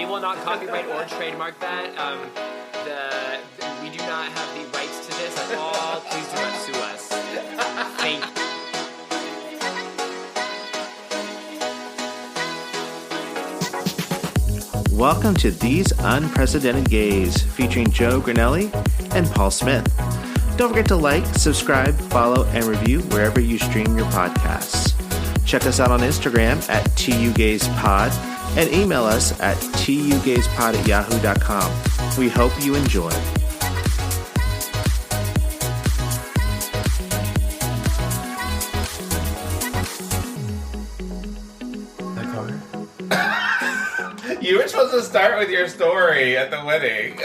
We will not copyright or trademark that. We do not have the rights to this at all. Please do not sue us. Thank you. Welcome to These Unprecedented Gays, featuring Joe Granelli and Paul Smith. Don't forget to like, subscribe, follow, and review wherever you stream your podcasts. Check us out on Instagram at tugayspod and email us at tugayspod@yahoo.com. We hope you enjoy. You were supposed to start with your story at the wedding.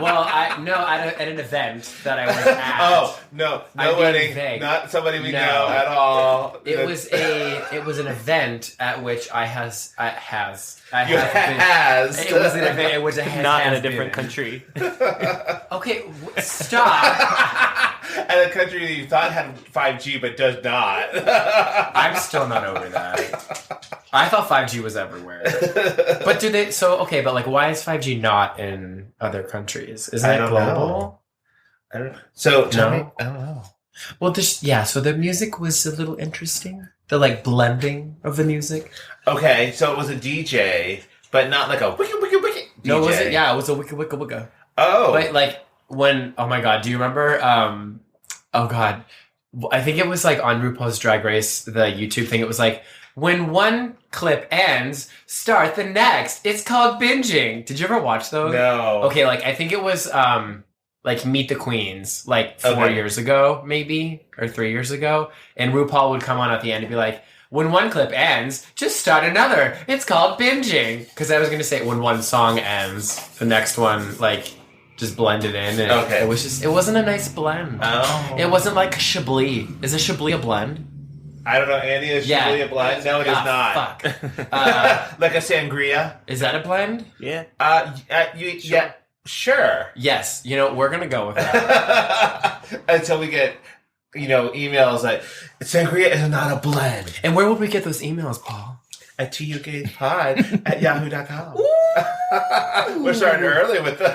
Well, at an event that I was at. Oh, no wedding, not somebody we know at all. It was an event at which It was an event at which I has not in a different country. Okay, stop. At a country that you thought had 5G but does not. I'm still not over that. I thought 5G was everywhere. But but like, why is 5G not in other countries? Isn't it global? I don't know. So, tell me. I don't know. Well, so the music was a little interesting. The, like, blending of the music. Okay, so it was a DJ, but not like a wicka wicka wicka DJ. No, was it? Yeah, it was a wicka wicka wicka. Oh. But, like, oh my god, do you remember, oh god, I think it was, like, on RuPaul's Drag Race, the YouTube thing, it was like, when one clip ends, start the next. It's called binging. Did you ever watch those? No. Okay, like, I think it was, like, Meet the Queens, like, 4 years ago, maybe, or 3 years ago. And RuPaul would come on at the end and be like, when one clip ends, just start another. It's called binging. Because I was going to say, when one song ends, the next one, like, just blended in. And it wasn't a nice blend. Oh. It wasn't like Chablis. Is a Chablis a blend? I don't know. Andy, is Chablis a blend? No, it is not. Fuck. Like a sangria? Is that a blend? Yeah. Yeah. Sure. Yes. You know, we're going to go with that. Until we get, emails like, sangria is not a blend. And where would we get those emails, Paul? At tugayspod@yahoo.com. We're starting early with the...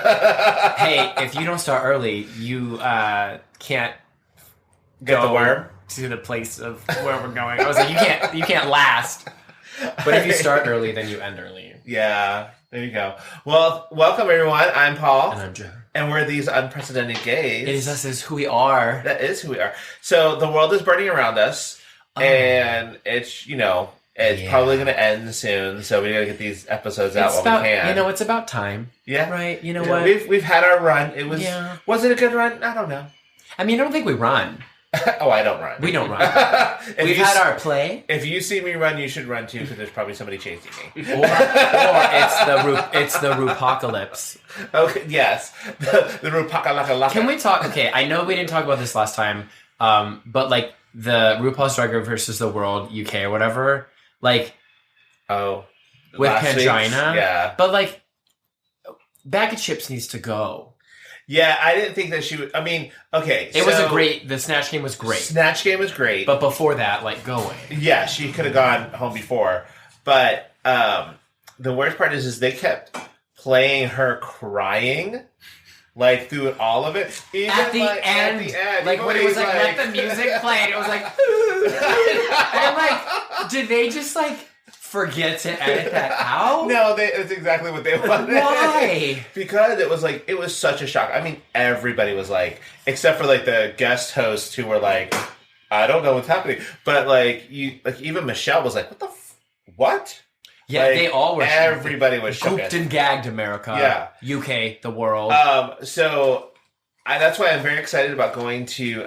Hey, if you don't start early, you can't get the worm to the place of where we're going. I was like, you can't last. But if you start early, then you end early. Yeah, there you go. Well, welcome everyone. I'm Paul. And I'm Joe. And we're These Unprecedented Gays. It is us, is who we are. That is who we are. So the world is burning around us, and it's, it's probably going to end soon, so we got to get these episodes out while we can. It's about time. Yeah. Right? You know what? We've had our run. It was... Yeah. Was it a good run? I don't know. I mean, I don't think we run. Oh, I don't run. We don't run. We've had our play. If you see me run, you should run too, because there's probably somebody chasing me. Or it's the Rupocalypse. Okay, yes. The Rupocalypse. Can we talk... Okay, I know we didn't talk about this last time, but like the RuPaul's Drag Race versus the World UK or whatever, like... Oh. With Pangina. Yeah. But like, Bag of Chips needs to go. Yeah, I didn't think that she would... I mean, okay, It was the Snatch Game was great. Snatch Game was great. But before that, like, go away. Yeah, she could have gone home before. But the worst part is they kept playing her crying, like, through all of it. Even at the end. Like, when it was like, let the music play, and it was like... and I'm like, did they just, like... forget to edit that out? No, it's exactly what they wanted. Why? Because it was such a shock. I mean, everybody was like, except for like the guest hosts who were like, I don't know what's happening. But even Michelle was like, what? Yeah, they all were. Everybody was gooped and gagged. America, yeah, UK, the world. So that's why I'm very excited about going to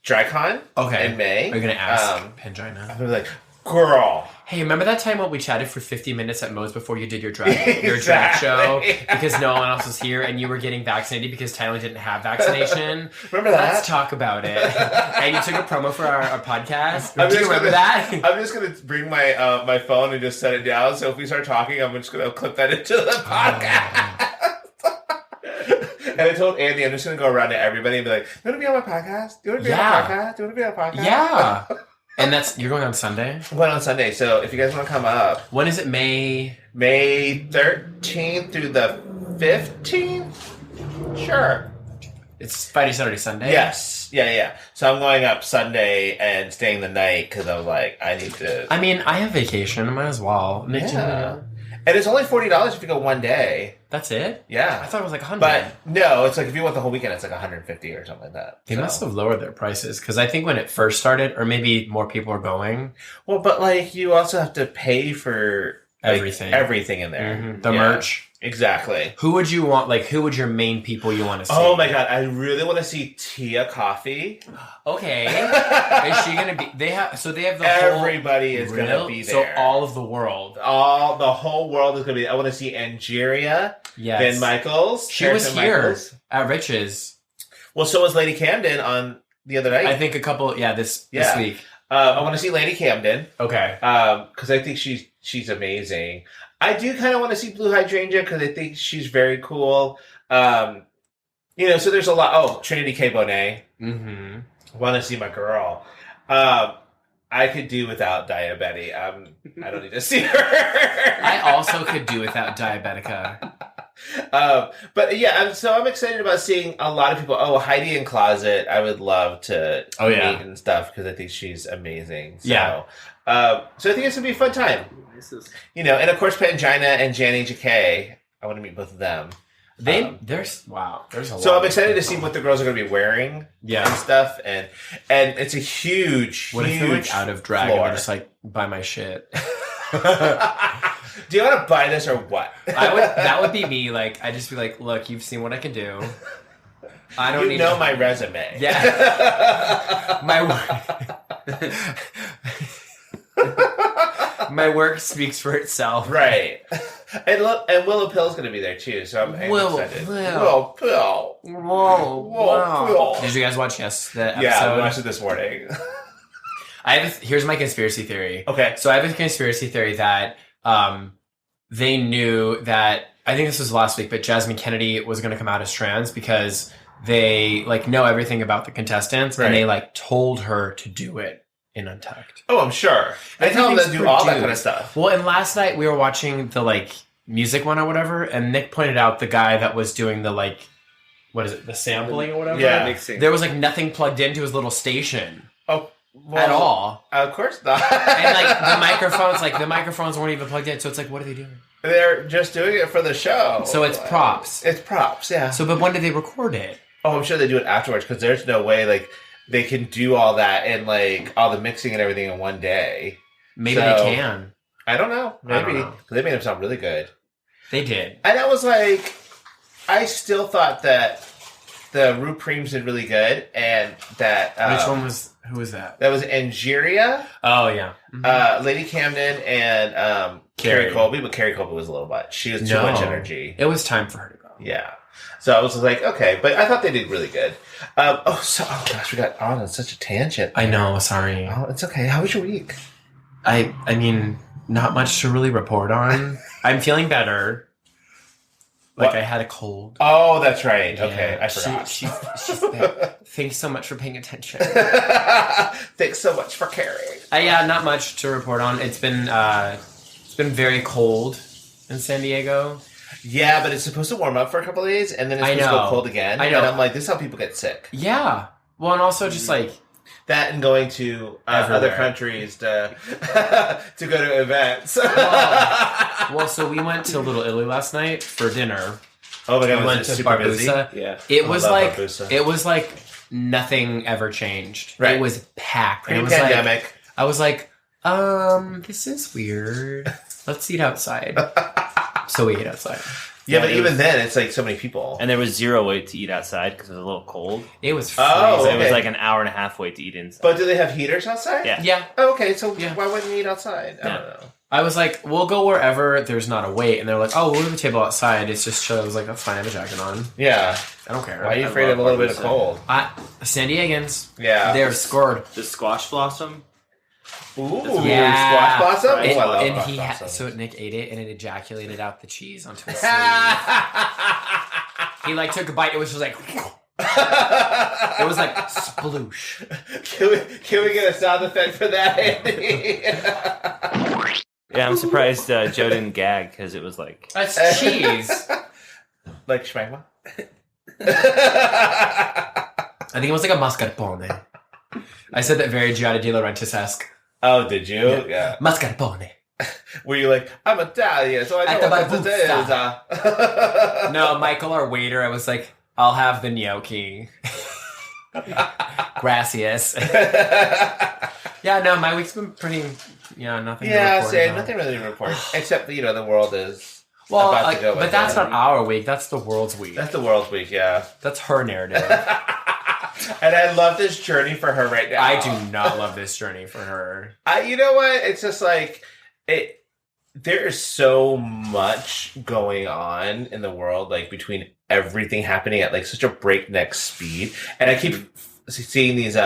DryCon. In May. Are you gonna ask Pangina? I'm like, girl. Hey, remember that time when we chatted for 50 minutes at Moe's before you did your drag show? Because no one else was here and you were getting vaccinated because Tyler didn't have vaccination. Remember that? Let's talk about it. And you took a promo for our podcast. Do you remember that? I'm just going to bring my my phone and just set it down. So if we start talking, I'm just going to clip that into the podcast. And I told Andy, I'm just going to go around to everybody and be like, you want to be on my podcast? Do you want to be on my podcast? Do you want to be on a podcast? Yeah. And you're going on Sunday? I went on Sunday, so if you guys want to come up. When is it, May 13th through the 15th? Sure. It's Friday, Saturday, Sunday? Yes. Yeah. So I'm going up Sunday and staying the night because I was like, I need to. I mean, I have vacation. I might as well. Yeah. And it's only $40 if you go one day. That's it? Yeah. I thought it was like $100. But no, it's like if you want the whole weekend, it's like $150 or something like that. They must have lowered their prices because I think when it first started, or maybe more people are going. Well, but like you also have to pay for everything in there. Mm-hmm. The merch. Exactly. Who would you want? Like, who would your main people you want to see? Oh my god, I really want to see Tia Coffee. Okay, is she gonna be? They have the everybody is gonna be there. So all of the world, the whole world is gonna be. I want to see Angeria. Yes. Ben Michaels. She was here at Rich's. Well, so was Lady Camden on the other night. I think a couple. Yeah, this week. I want to see Lady Camden. Okay. Because I think she's amazing. I do kind of want to see Blue Hydrangea because I think she's very cool. So there's a lot. Oh, Trinity K. Bonet. Mm-hmm. Want to see my girl. I could do without Diabetti. I don't need to see her. I also could do without Diabetica. But yeah, I'm excited about seeing a lot of people. Oh, Heidi in Closet. I would love to meet and stuff because I think she's amazing. So, yeah. So I think it's gonna be a fun time. And of course Pangina and Janny JK. I want to meet both of them. There's a lot. So I'm excited to see what the girls are going to be wearing, and stuff, and it's a huge, what huge. If they're like out of drag and just like buy my shit. Do you want to buy this or what? That would be me. Like I'd just be like, look, you've seen what I can do. I don't need my resume. Yeah. My work speaks for itself. Right. And Willow Pill's going to be there too, so I'm excited. Willow Pill. Whoa. Did you guys watch the episode? Yeah, we watched it this morning. Here's my conspiracy theory. Okay. So I have a conspiracy theory that they knew that, I think this was last week, but Jasmine Kennedy was going to come out as trans because they know everything about the contestants, and they told her to do it in Untucked. Oh, I'm sure. They tell them to do all that kind of stuff. Well, and last night we were watching the music one or whatever, and Nick pointed out the guy that was doing the what is it, the sampling or whatever? Yeah. Mixing. There was nothing plugged into his little station. Oh. Well, at all. Of course not. And the microphones weren't even plugged in, so it's what are they doing? They're just doing it for the show. So it's props. It's props, yeah. So, but when did they record it? Oh, I'm sure they do it afterwards because there's no way they can do all that and all the mixing and everything in one day. Maybe they can. I don't know. Maybe because they made them sound really good. They did, and I was I still thought that the Rupreams did really good, and that which one was? Who was that? That was Angeria. Oh yeah, Lady Camden and Carrie Colby, but Carrie Colby was a little much. She was too much energy. It was time for her to go. Yeah. So I was okay, but I thought they did really good. Oh gosh, we got on such a tangent. I know, sorry. Oh, it's okay. How was your week? I mean, not much to really report on. I'm feeling better. I had a cold. Oh, that's right. Yeah. Okay, I forgot. She's thanks so much for paying attention. Thanks so much for caring. Yeah, not much to report on. It's been very cold in San Diego. Yeah, but it's supposed to warm up for a couple of days, and then it's supposed to go cold again. I know. And I'm this is how people get sick. Yeah. Well, and also just that and going to other countries to to go to events. Well, so we went to Little Italy last night for dinner. Oh my god, we went to Barbusa. Yeah, it was nothing ever changed. Right. It was packed. Pre-pandemic. I was this is weird. Let's eat outside. So we ate outside. Yeah, but even then, it's so many people. And there was zero wait to eat outside because it was a little cold. It was freezing. Oh, okay. It was an hour and a half wait to eat inside. But do they have heaters outside? Yeah. Yeah. Oh, okay, so why wouldn't you eat outside? I don't know. I was we'll go wherever there's not a wait. And they're oh, we'll leave the table outside. It's just chill. I was that's fine. I have a jacket on. Yeah. I don't care. Why are you afraid of a little bit of cold? San Diegans. Yeah. They're scored. The squash blossom. Ooh, yeah. Squash blossom? And, I love and so Nick ate it and it ejaculated out the cheese onto his sleeve. He took a bite. It was just It was like sploosh. Can we get a sound effect for that, Andy? Yeah, I'm surprised Joe didn't gag because it was like. That's cheese. Like schmagma? I think it was like a mascarpone. I said that very Giada De Laurentiis-esque. Oh, did you? Yeah. Mascarpone. Were you like, I'm Italian, so I know what this is. No, Michael, our waiter, I was like, I'll have the gnocchi. Gracias. Yeah, no, my week's been pretty, nothing to report same. about. Nothing really to report. Except, the world is Well, about to go. but that's not our week. That's the world's week. That's the world's week, yeah. That's her narrative. And I love this journey for her right now. I do not love this journey for her. You know what? It's just like, there is so much going on in the world, like between everything happening at like such a breakneck speed. And I keep seeing these,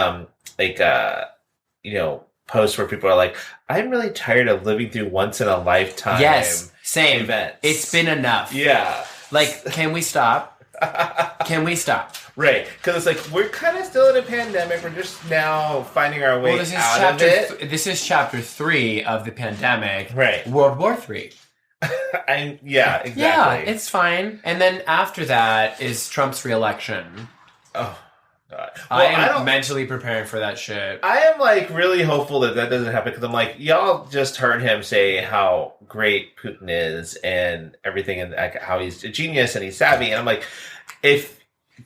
posts where people are like, I'm really tired of living through once in a lifetime. Yes, same. Events. It's been enough. Yeah. Like, can we stop? Can we stop? Right. Because it's like, we're kind of still in a pandemic. We're just now finding our way this is out of it. This is chapter 3 of the pandemic. Right. World War 3. Yeah, exactly. Yeah, it's fine. And then after that is Trump's re-election. Oh, God. Well, I am mentally preparing for that shit. I am like really hopeful that doesn't happen because I'm like, y'all just heard him say how great Putin is and everything and like, how he's a genius and he's savvy. And I'm like, if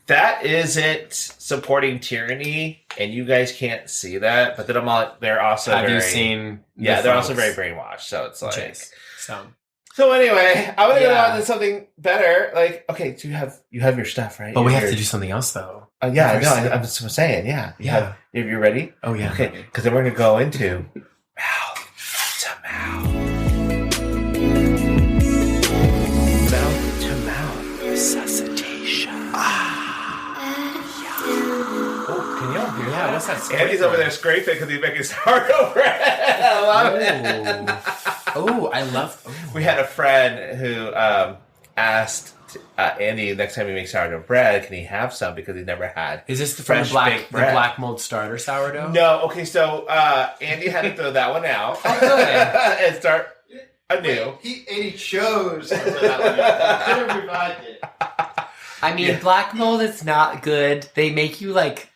that isn't supporting tyranny and you guys can't see that, but then they're also Have you seen? Yeah, they're also very brainwashed. So it's like, So anyway, I want to go on to something better. Like, okay, so you have your stuff, right? But we have to do something else, though. Yeah, no, I'm just saying, yeah. You ready? Oh, yeah. Okay, because then we're going to go into mouth to mouth. Mouth to mouth. Resuscitation. Oh, can y'all hear that? What's that? Andy's over there scraping because he's making sourdough bread. I love it. Oh, I love. We had a friend who asked Andy next time he makes sourdough bread, can he have some because he never had. Is this from the black mold starter sourdough? No. Okay, so Andy had to throw that one out and start anew. He chose. I mean, black mold is not good. They make you like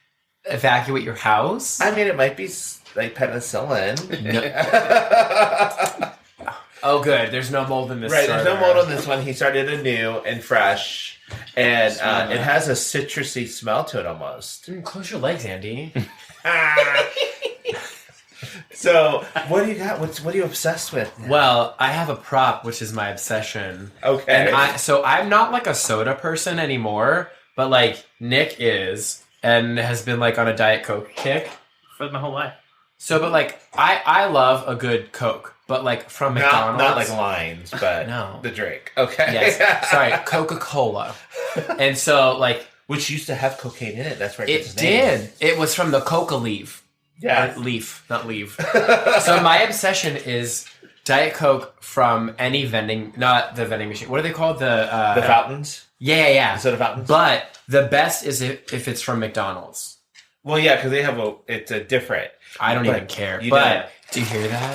evacuate your house. I mean, it might be like penicillin. No. Oh, good. There's no mold in this. Right, there's no mold on this one. He started anew and fresh, and it has a citrusy smell to it almost. Close your legs, Andy. So, what do you got? What are you obsessed with now? Well, I have a prop, which is my obsession. Okay. And I'm not like a soda person anymore, but like Nick is, and has been like on a Diet Coke kick for my whole life. So, but like, I love a good Coke, but like from McDonald's. Not like Lines, but no. The drink. Okay. Yes. Sorry, Coca-Cola. And so, like. Which used to have cocaine in it. That's right. It did. It was from the coca leaf. Yeah. Leaf, not leave. So my obsession is Diet Coke from any vending, not the vending machine. What are they called? The fountains? Yeah. Soda fountains? But the best is if it's from McDonald's. Well, yeah, because they have it's a different. I don't even care. But do you hear that?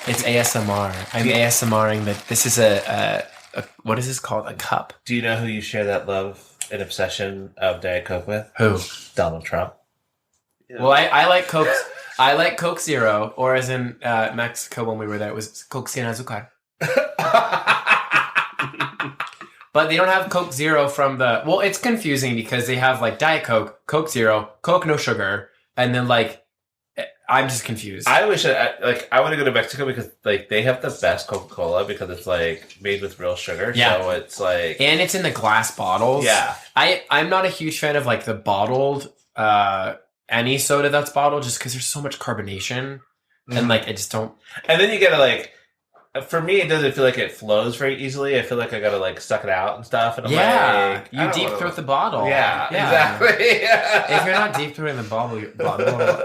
It's ASMR. I'm ASMRing that this is a what is this called? A cup. Do you know who you share that love and obsession of Diet Coke with? Who? Donald Trump. Yeah. Well, I like Coke. I like Coke Zero, or as in Mexico when we were there, it was Coke Sin Azúcar. But they don't have Coke Zero from the. Well, it's confusing because they have like Diet Coke, Coke Zero, Coke no sugar, and then like I'm just confused. I wish I want to go to Mexico because like they have the best Coca-Cola because it's like made with real sugar. Yeah. So it's like and it's in the glass bottles. Yeah. I'm not a huge fan of like the bottled any soda that's bottled just because there's so much carbonation and like I just don't. And then you gotta like for me, it doesn't feel like it flows very easily. I feel like I gotta like suck it out and stuff. And I'm Yeah, like, I you don't deep wanna- throat the bottle. Yeah, exactly. If you're not deep throating the bottle,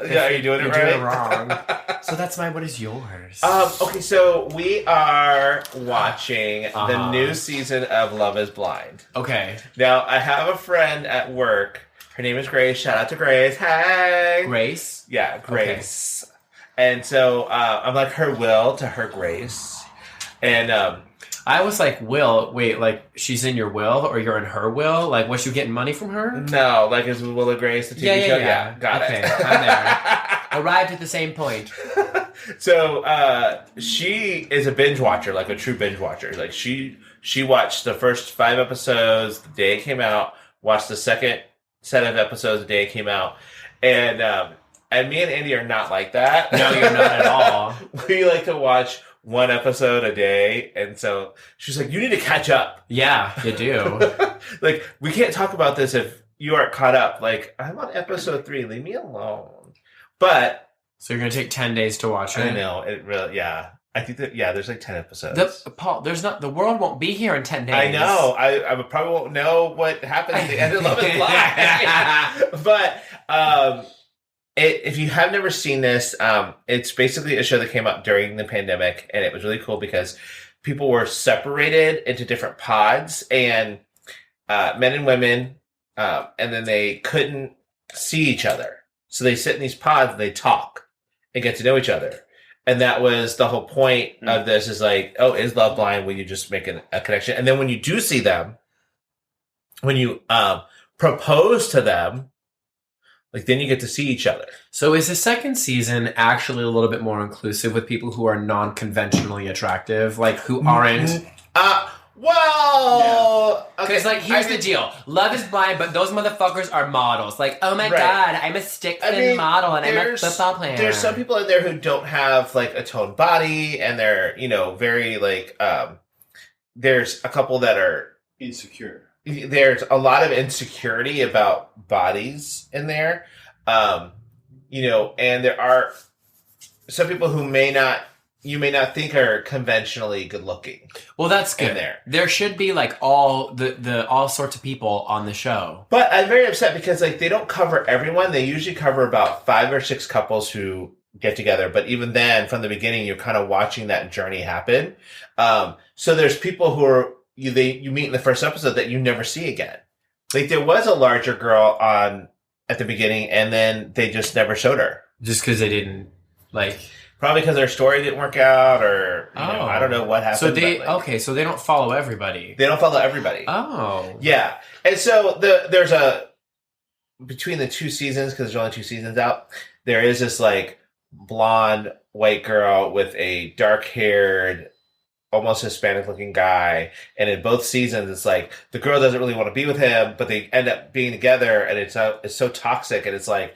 Yeah, are you doing it you're right? doing it wrong. So that's my. What is yours? Okay, so we are watching the Uh-huh. new season of Love Is Blind. Okay, Now, I have a friend at work. Her name is Grace. Shout out to Grace. Hey. Grace. Yeah, Grace. And so I'm like her Will to her Grace. And I was like, Will. Wait, like she's in your will, or you're in her will? Like, was you getting money from her? no, like is Will and Grace the TV show? Yeah. Got Okay, it. I'm there. Arrived at the same point. So she is a binge watcher, like a true binge watcher. Like she watched the first 5 episodes the day it came out, watched the second set of episodes the day it came out, and me and Andy are not like that. No, you're not at all. We like to watch 1 episode a day, and so she's like, "You need to catch up." Yeah, you do. Like we can't talk about this if you aren't caught up. Like I'm on episode 3. Leave me alone. But So you're gonna take 10 days to watch it. I know it really. Yeah, I think that. Yeah, there's like 10 episodes. Paul, there's not. The world won't be here in 10 days. I know. I probably won't know what happens at the end of Love Is Blind. But if you have never seen this, it's basically a show that came out during the pandemic, and it was really cool because people were separated into different pods, and men and women, and then they couldn't see each other. So they sit in these pods and they talk and get to know each other. And that was the whole point of this is like, oh, is love blind when you just make a connection? And then when you do see them, when you propose to them, like then you get to see each other. So is the second season actually a little bit more inclusive with people who are non-conventionally attractive, like who aren't? Well, okay. Because like here's the deal: Love Is Blind, but those motherfuckers are models. Like, oh my Right. god, I'm a stick thin model and I'm a football player. There's some people in there who don't have like a toned body, and they're very like. There's a couple that are Insecure. There's a lot of insecurity about bodies in there, and there are some people who you may not think are conventionally good looking. Well, that's good. In there. There should be like all all sorts of people on the show. But I'm very upset because like they don't cover everyone. They usually cover about 5 or 6 couples who get together. But even then, from the beginning, you're kind of watching that journey happen. So there's people who are you meet in the first episode that you never see again. Like there was a larger girl on at the beginning, and then they just never showed her. Just because they didn't like. Probably because their story didn't work out, or I don't know what happened. So they but, like, so they don't follow everybody. They don't follow everybody. Oh, Yeah, and so there's between the 2 seasons, because there's only 2 seasons out. There is this like blonde white girl with a dark-haired, almost Hispanic-looking guy, and in both seasons, it's like the girl doesn't really want to be with him, but they end up being together, and it's so toxic, and it's like,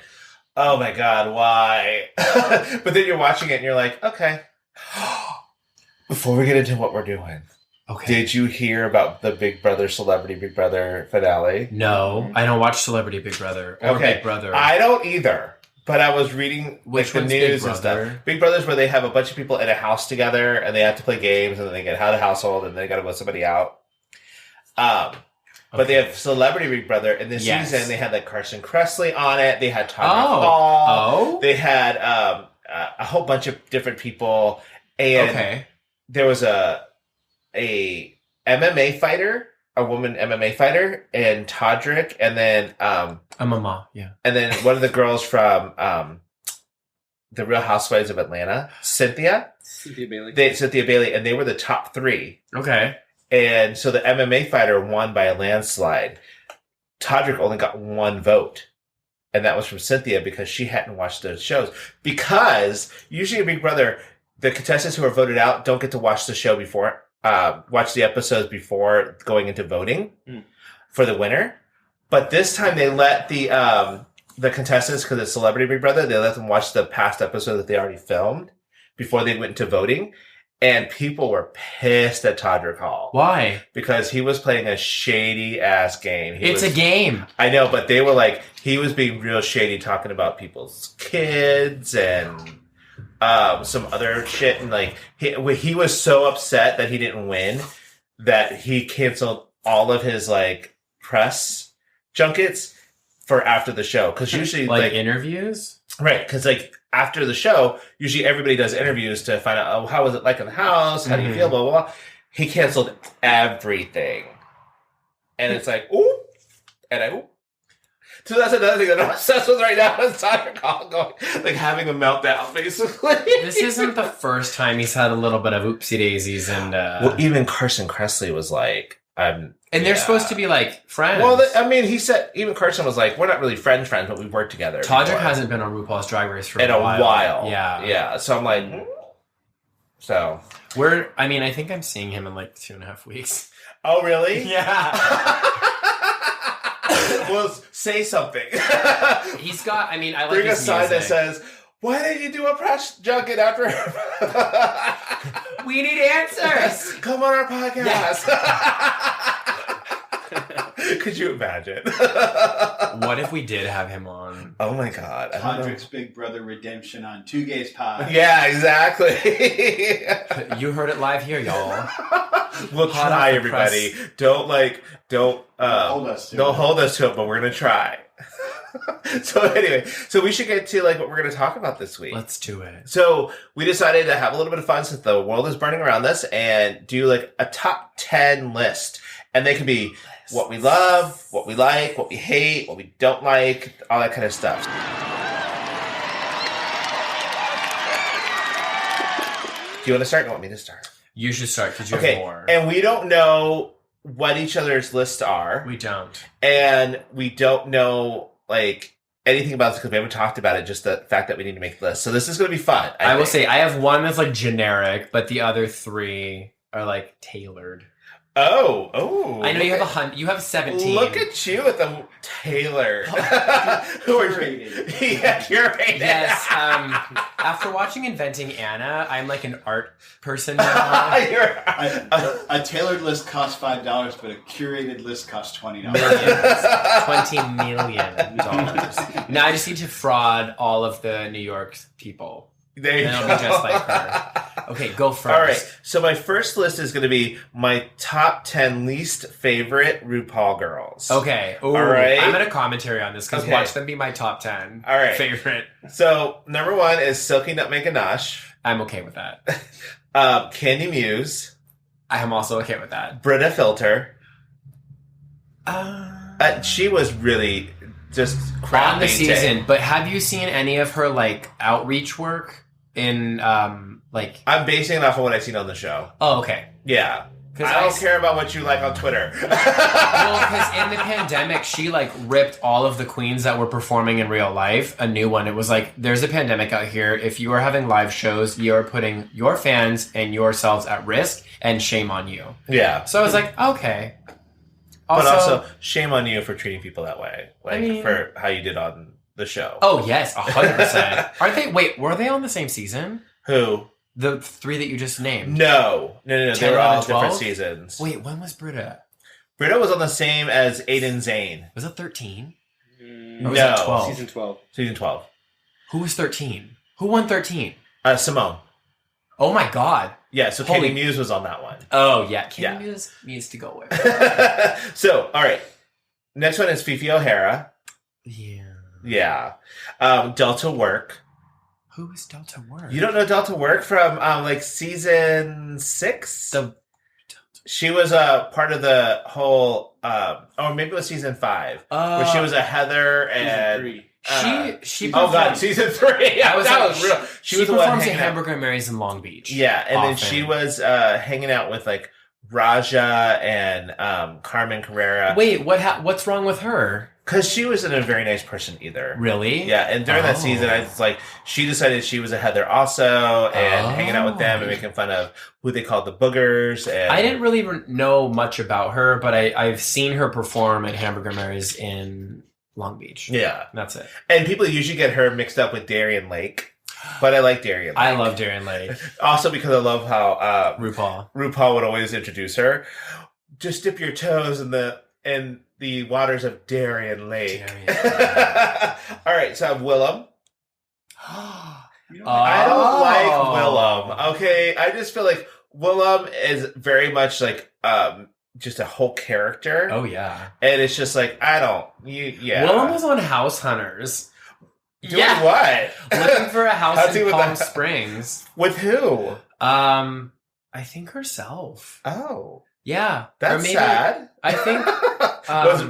oh my god, why? But then you're watching it, and you're like, okay. Before we get into what we're doing, okay. did you hear about the Big Brother Celebrity Big Brother finale? No, I don't watch Celebrity Big Brother or Big Brother. I don't either. But I was reading Which the one's news Big and Brother? stuff. Big Brother's where they have a bunch of people in a house together, and they have to play games, and then they get out of the household, and they got to vote somebody out. But they have Celebrity Big Brother. In this season, they had like Carson Kressley on it. They had Todd Hall. They had a whole bunch of different people. And there was a MMA fighter, a woman MMA fighter, and Todrick, and then a mama, yeah. And then one of the girls from the Real Housewives of Atlanta, Cynthia Bailey, and they were the top 3. Okay. And so the MMA fighter won by a landslide. Todrick only got 1 vote. And that was from Cynthia because she hadn't watched those shows. Because usually in Big Brother, the contestants who are voted out don't get to watch the show before, watch the episodes before going into voting for the winner. But this time they let the contestants, because it's Celebrity Big Brother, they let them watch the past episode that they already filmed before they went into voting. And people were pissed at Todrick Hall. Why? Because he was playing a shady ass game. It's a game. I know, but they were like, he was being real shady, talking about people's kids and some other shit, and like he was so upset that he didn't win that he canceled all of his like press junkets for after the show, because usually like interviews, right? Because like after the show, usually everybody does interviews to find out, oh, how was it like in the house? How do you feel? Blah blah blah. He canceled everything, and it's like ooh, and I ooh. So that's another thing that I'm obsessed with right now. Is Tucker Carlson going, like having a meltdown, basically. This isn't the first time he's had a little bit of oopsie daisies, and well, even Carson Kressley was like, and they're supposed to be like friends. Well, I mean, he said even Carson was like, we're not really friends, but we've worked together. Todrick hasn't been on RuPaul's Drag Race for in a while. Yeah. So I'm like, so I think I'm seeing him in like 2.5 weeks. Oh, really? Yeah. Well, say something. He's got. I like bring his a sign music. that says, "Why didn't you do a press junket after?" We need answers. Come on our podcast. Could you imagine? What if we did have him on? Oh my god! Todrick's Big Brother Redemption on tugayspod. Yeah, exactly. You heard it live here, y'all. We'll Hot try, off the everybody. press. Don't hold us to don't it. hold us to it, but we're gonna try. So anyway, so we should get to like what we're gonna talk about this week. Let's do it. So we decided to have a little bit of fun since the world is burning around us, and do like a top 10 list, and they can be what we love, what we like, what we hate, what we don't like, all that kind of stuff. Do you want to start? Or want me to start? You should start because you Okay, have more. and we don't know what each other's lists are. We don't. And we don't know, like, anything about this because we haven't talked about it, just the fact that we need to make lists. So this is going to be fun. I will say I have one that's, like, generic, but the other 3 are, like, tailored. Oh. I know you have you have 17. Look at you with the Taylor. Who are Curated. Yeah, curated. Yes. After watching Inventing Anna, I'm like an art person now. A tailored list costs $5, but a curated list costs $20. $20 million. Now I just need to fraud all of the New York people. There you And go. it'll be just like her. Okay, go first. All right. So my first list is going to be my top 10 least favorite RuPaul girls. Okay. Ooh, All right. I'm going to commentary on this because Okay. watch them be my top 10 All right. favorite. So number 1 is Silky Nutmeg Ganache, I'm okay with that. Candy Muse, I am also okay with that. Brita Filter. She was really just crappy On the season, but have you seen any of her like outreach work in like? I'm basing it off of what I've seen on the show. Oh, okay. Yeah. 'Cause I don't care about what you like on Twitter. Well, because in the pandemic, she like ripped all of the queens that were performing in real life a new one. It was like, there's a pandemic out here. If you are having live shows, you are putting your fans and yourselves at risk, and shame on you. Yeah. So I was like, okay. But also, shame on you for treating people that way. Like, I mean- for how you did on the show. Oh yes, 100%. Aren't they? Wait, were they on the same season? Who? The 3 that you just named. No. They 10, were all 11, 12? different seasons. Wait, when was Brita? Britta was on the same as Aiden Zane. Was it 13? No. Or was it 12? Season 12. Season 12. Who was 13? Who won 13? Simone. Oh my god. Yeah, so Holy- Candy Muse was on that one. Oh yeah, Candy Yeah. Muse needs to go with. So, all right. Next one is Fifi O'Hara. Yeah. Yeah. Delta Work. Who is Delta Work? You don't know Delta Work from like season 6? She was part of the whole, or maybe it was season 5, where she was a Heather and She oh god, season 3. I was that like, was real. She was the one performs at hanging out. Hamburger and Mary's in Long Beach. Yeah, and then often. she was hanging out with like Raja and Carmen Carrera. Wait, what's wrong with her? Because she wasn't a very nice person either. Really? Yeah, and during that Oh. season, I was like, she decided she was a Heather also, and hanging out with them and making fun of who they called the boogers. And I didn't really know much about her, but I've seen her perform at Hamburger Mary's in Long Beach. Yeah. That's it. And people usually get her mixed up with Darian Lake, but I like Darian Lake. I love Darren Lake. Also because I love how RuPaul would always introduce her. Just dip your toes in the waters of Darien Lake. Darien. All right, so I have Willem. You know, I don't like Willem. Okay, I just feel like Willem is very much like just a whole character. Oh yeah. And it's just like yeah. Willem was on House Hunters. Doing what? Looking for a house How's he in with Palm that? Springs. With who? I think herself. Oh, Yeah. that's Or maybe, sad. I think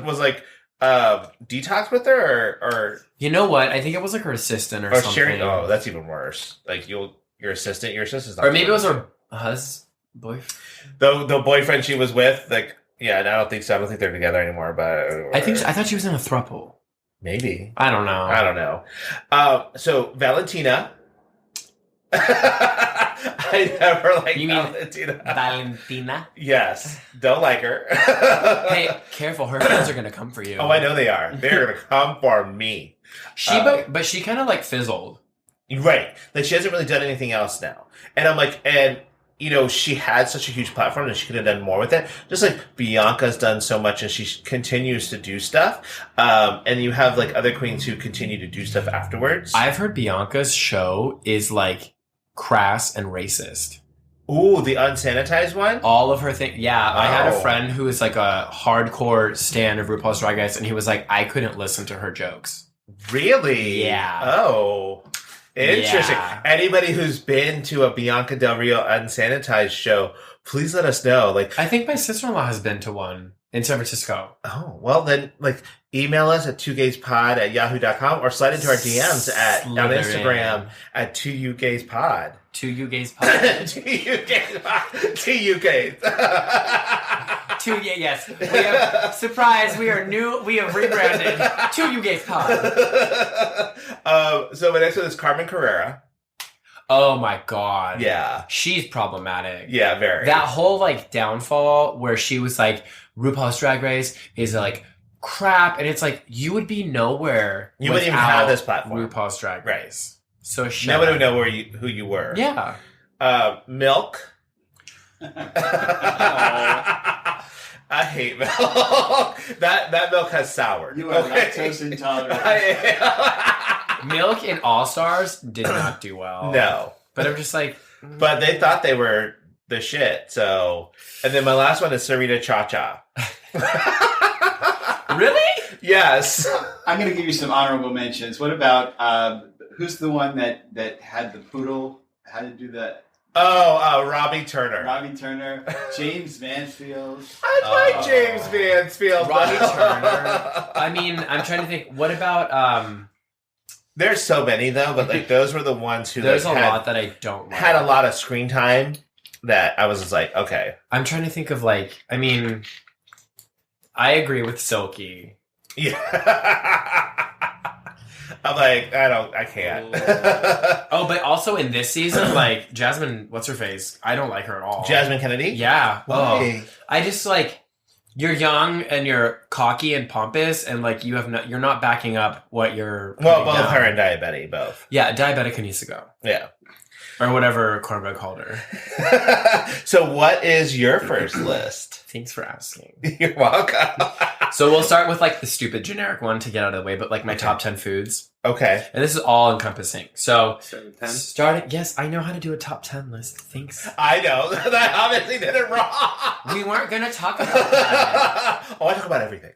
was like detox with her or you know what? I think it was like her assistant or something. sharing. Oh, that's even worse. Like your assistant's not. Or maybe it was her boyfriend. the boyfriend she was with. Like, yeah, and I don't think so. I don't think they're together anymore. But I thought she was in a throuple. maybe. I don't know. So Valentina. I never liked You mean Valentina. Valentina? Yes, don't like her. Hey, careful! Her fans are gonna come for you. Oh, I know they are. They're gonna come for me. But she kind of like fizzled. Right. Like, she hasn't really done anything else now. And I'm like, she had such a huge platform and she could have done more with it. Just like Bianca's done so much and she continues to do stuff. And you have like other queens who continue to do stuff afterwards. I've heard Bianca's show is like crass and racist. Ooh, the unsanitized one? All of her things. Yeah, I had a Oh. friend who was like a hardcore stan of RuPaul's Drag Race, and he was like, I couldn't listen to her jokes. Really? Yeah. Oh. Interesting. Yeah. Anybody who's been to a Bianca Del Rio unsanitized show, please let us know. Like, I think my sister-in-law has been to one in San Francisco. oh, well then, like, email us at tugayspod@yahoo.com or slide into our DMs on Slither Instagram in. at 2uGaysPod. To you gays pod. 2uGays. 2uGays. Yes. We have, surprise, we have rebranded to you gays pod. So my next one is Carmen Carrera. Oh my god. Yeah. She's problematic. Yeah, very. That whole like downfall where she was like, RuPaul's Drag Race is like crap, and it's like you would be nowhere. You wouldn't even without have this platform. RuPaul's Drag Race. So Nobody would know who you were. Yeah. Milk. I hate milk. That milk has soured. You are lactose intolerant. Milk in All Stars did not do well. No. But I'm just like, But they thought they were the shit. So, and then my last one is Sarita Cha Cha. really? Yes. I'm going to give you some honorable mentions. What about who's the one that had the poodle? How to do that? Oh, Robbie Turner. Robbie Turner, James Mansfield. I like James Mansfield. Robbie Turner. I mean, I'm trying to think. What about There's so many though, but like those were the ones who there's like, a lot that I don't like. had a lot of screen time that I was just like, okay. I'm trying to think of like, I mean, I agree with Silky. Yeah. I'm like, I can't. Oh, but also in this season, like Jasmine, what's her face? I don't like her at all. Jasmine Kennedy? Yeah. Why? Oh, I just like you're young and you're cocky and pompous, and like you're not backing up what you're. Well, putting both down. her and Diabetti, both. Yeah, Diabetica needs to go. Yeah. Or whatever Cornbread called her. So what is your first list? Thanks for asking. You're welcome. So we'll start with like the stupid generic one to get out of the way, but like my top 10 foods. Okay. And this is all encompassing. So Start yes, I know how to do a top 10 list. Thanks. I know. I obviously did it wrong. We weren't going to talk about that. Oh, I talk about everything.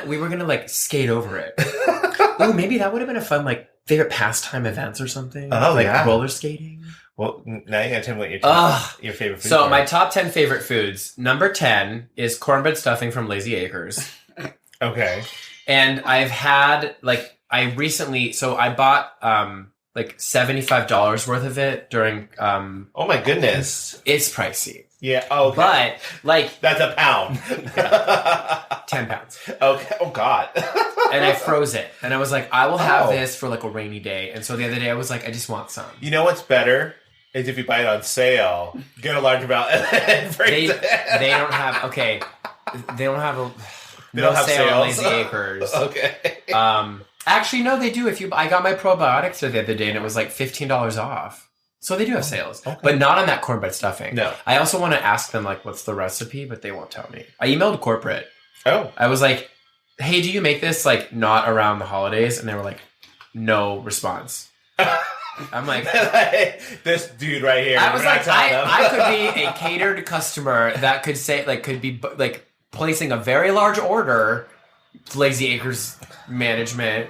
We were going to like skate over it. Oh, maybe that would have been a fun like favorite pastime events or something. Oh, like yeah. roller skating. Well, now you gotta tell me what your favorite food So are. my top 10 favorite foods. Number 10 is cornbread stuffing from Lazy Acres. Okay. And I've had like I bought like $75 worth of it during Oh my goodness. it's pricey. Yeah. Okay. But like That's a pound. 10 pounds. Okay. Oh God. And I froze it. And I was like, I will have Oh. this for like a rainy day. And so the other day I was like, I just want some. You know what's better is if you buy it on sale, get a large amount, and They freeze it. they don't have okay. They don't have a They no don't have sale on sales. Lazy Acres. Okay. Actually no, they do. I got my probiotics the other day and it was like $15 off. So they do have sales, okay. but not on that cornbread stuffing. No. I also want to ask them like, what's the recipe, but they won't tell me. I emailed corporate. Oh. I was like, hey, do you make this like not around the holidays? And they were like, no response. I'm like, this dude right here. I was like, I could be a catered customer that could say, like, could be like placing a very large order. Lazy Acres management.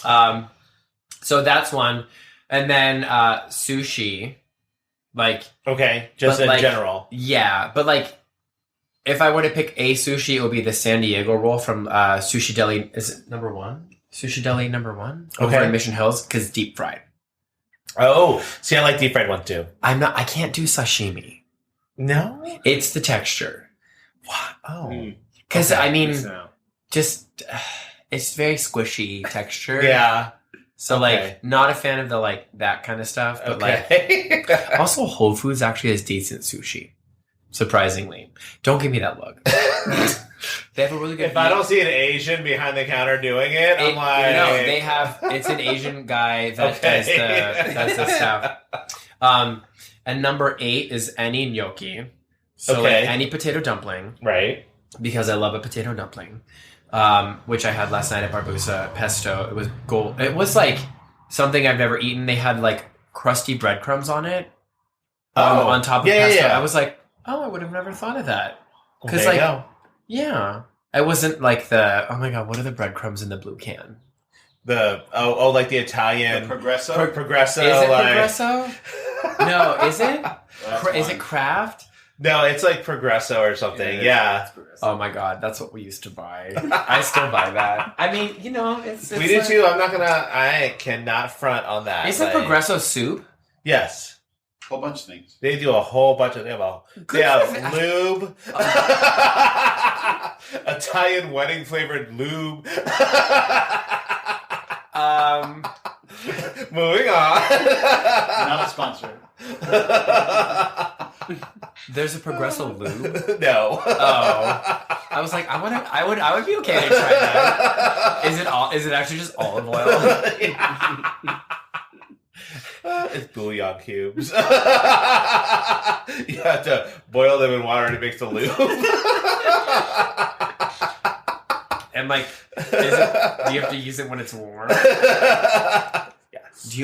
So that's one, and then sushi, like okay, just in like, general. Yeah, but like if I were to pick a sushi, it would be the San Diego roll from Sushi Deli. Is it number one? Sushi Deli number one over in Mission Hills because deep fried. Oh, see, I like deep fried one too. I can't do sashimi. No, it's the texture. What? Oh, because I mean, just it's very squishy texture. Yeah. So like, not a fan of the like that kind of stuff. But like, also Whole Foods actually has decent sushi. Surprisingly, don't give me that look. They have a really good. If I don't see an Asian behind the counter doing it, I'm like, no, they have. It's an Asian guy that does the stuff. And number 8 is any gnocchi. So like any potato dumpling, right? Because I love a potato dumpling, which I had last night at Barbusa pesto. It was gold. It was like something I've never eaten. They had like crusty breadcrumbs on it. On top of pesto. Yeah. I was like, oh, I would have never thought of that. Because I wasn't like oh my god, what are the breadcrumbs in the blue can? Like the Italian the Progresso. Progresso. Is it like... Progresso? No, is it? Is it Kraft? No, it's like Progresso or something. Yeah. Oh my god, that's what we used to buy. I still buy that. I mean, it's we do too. I cannot front on that. Isn't Progresso soup? Yes. A whole bunch of things. They do a whole bunch of. They have lube, Italian wedding flavored lube. Moving on. Not a sponsor. There's a Progresso lube. No. Oh, I was like, I would be okay to try that. Is it actually just olive oil? It's bouillon cubes. You have to boil them in water to make the lube. And like, do you have to use it when it's warm? Yes. Do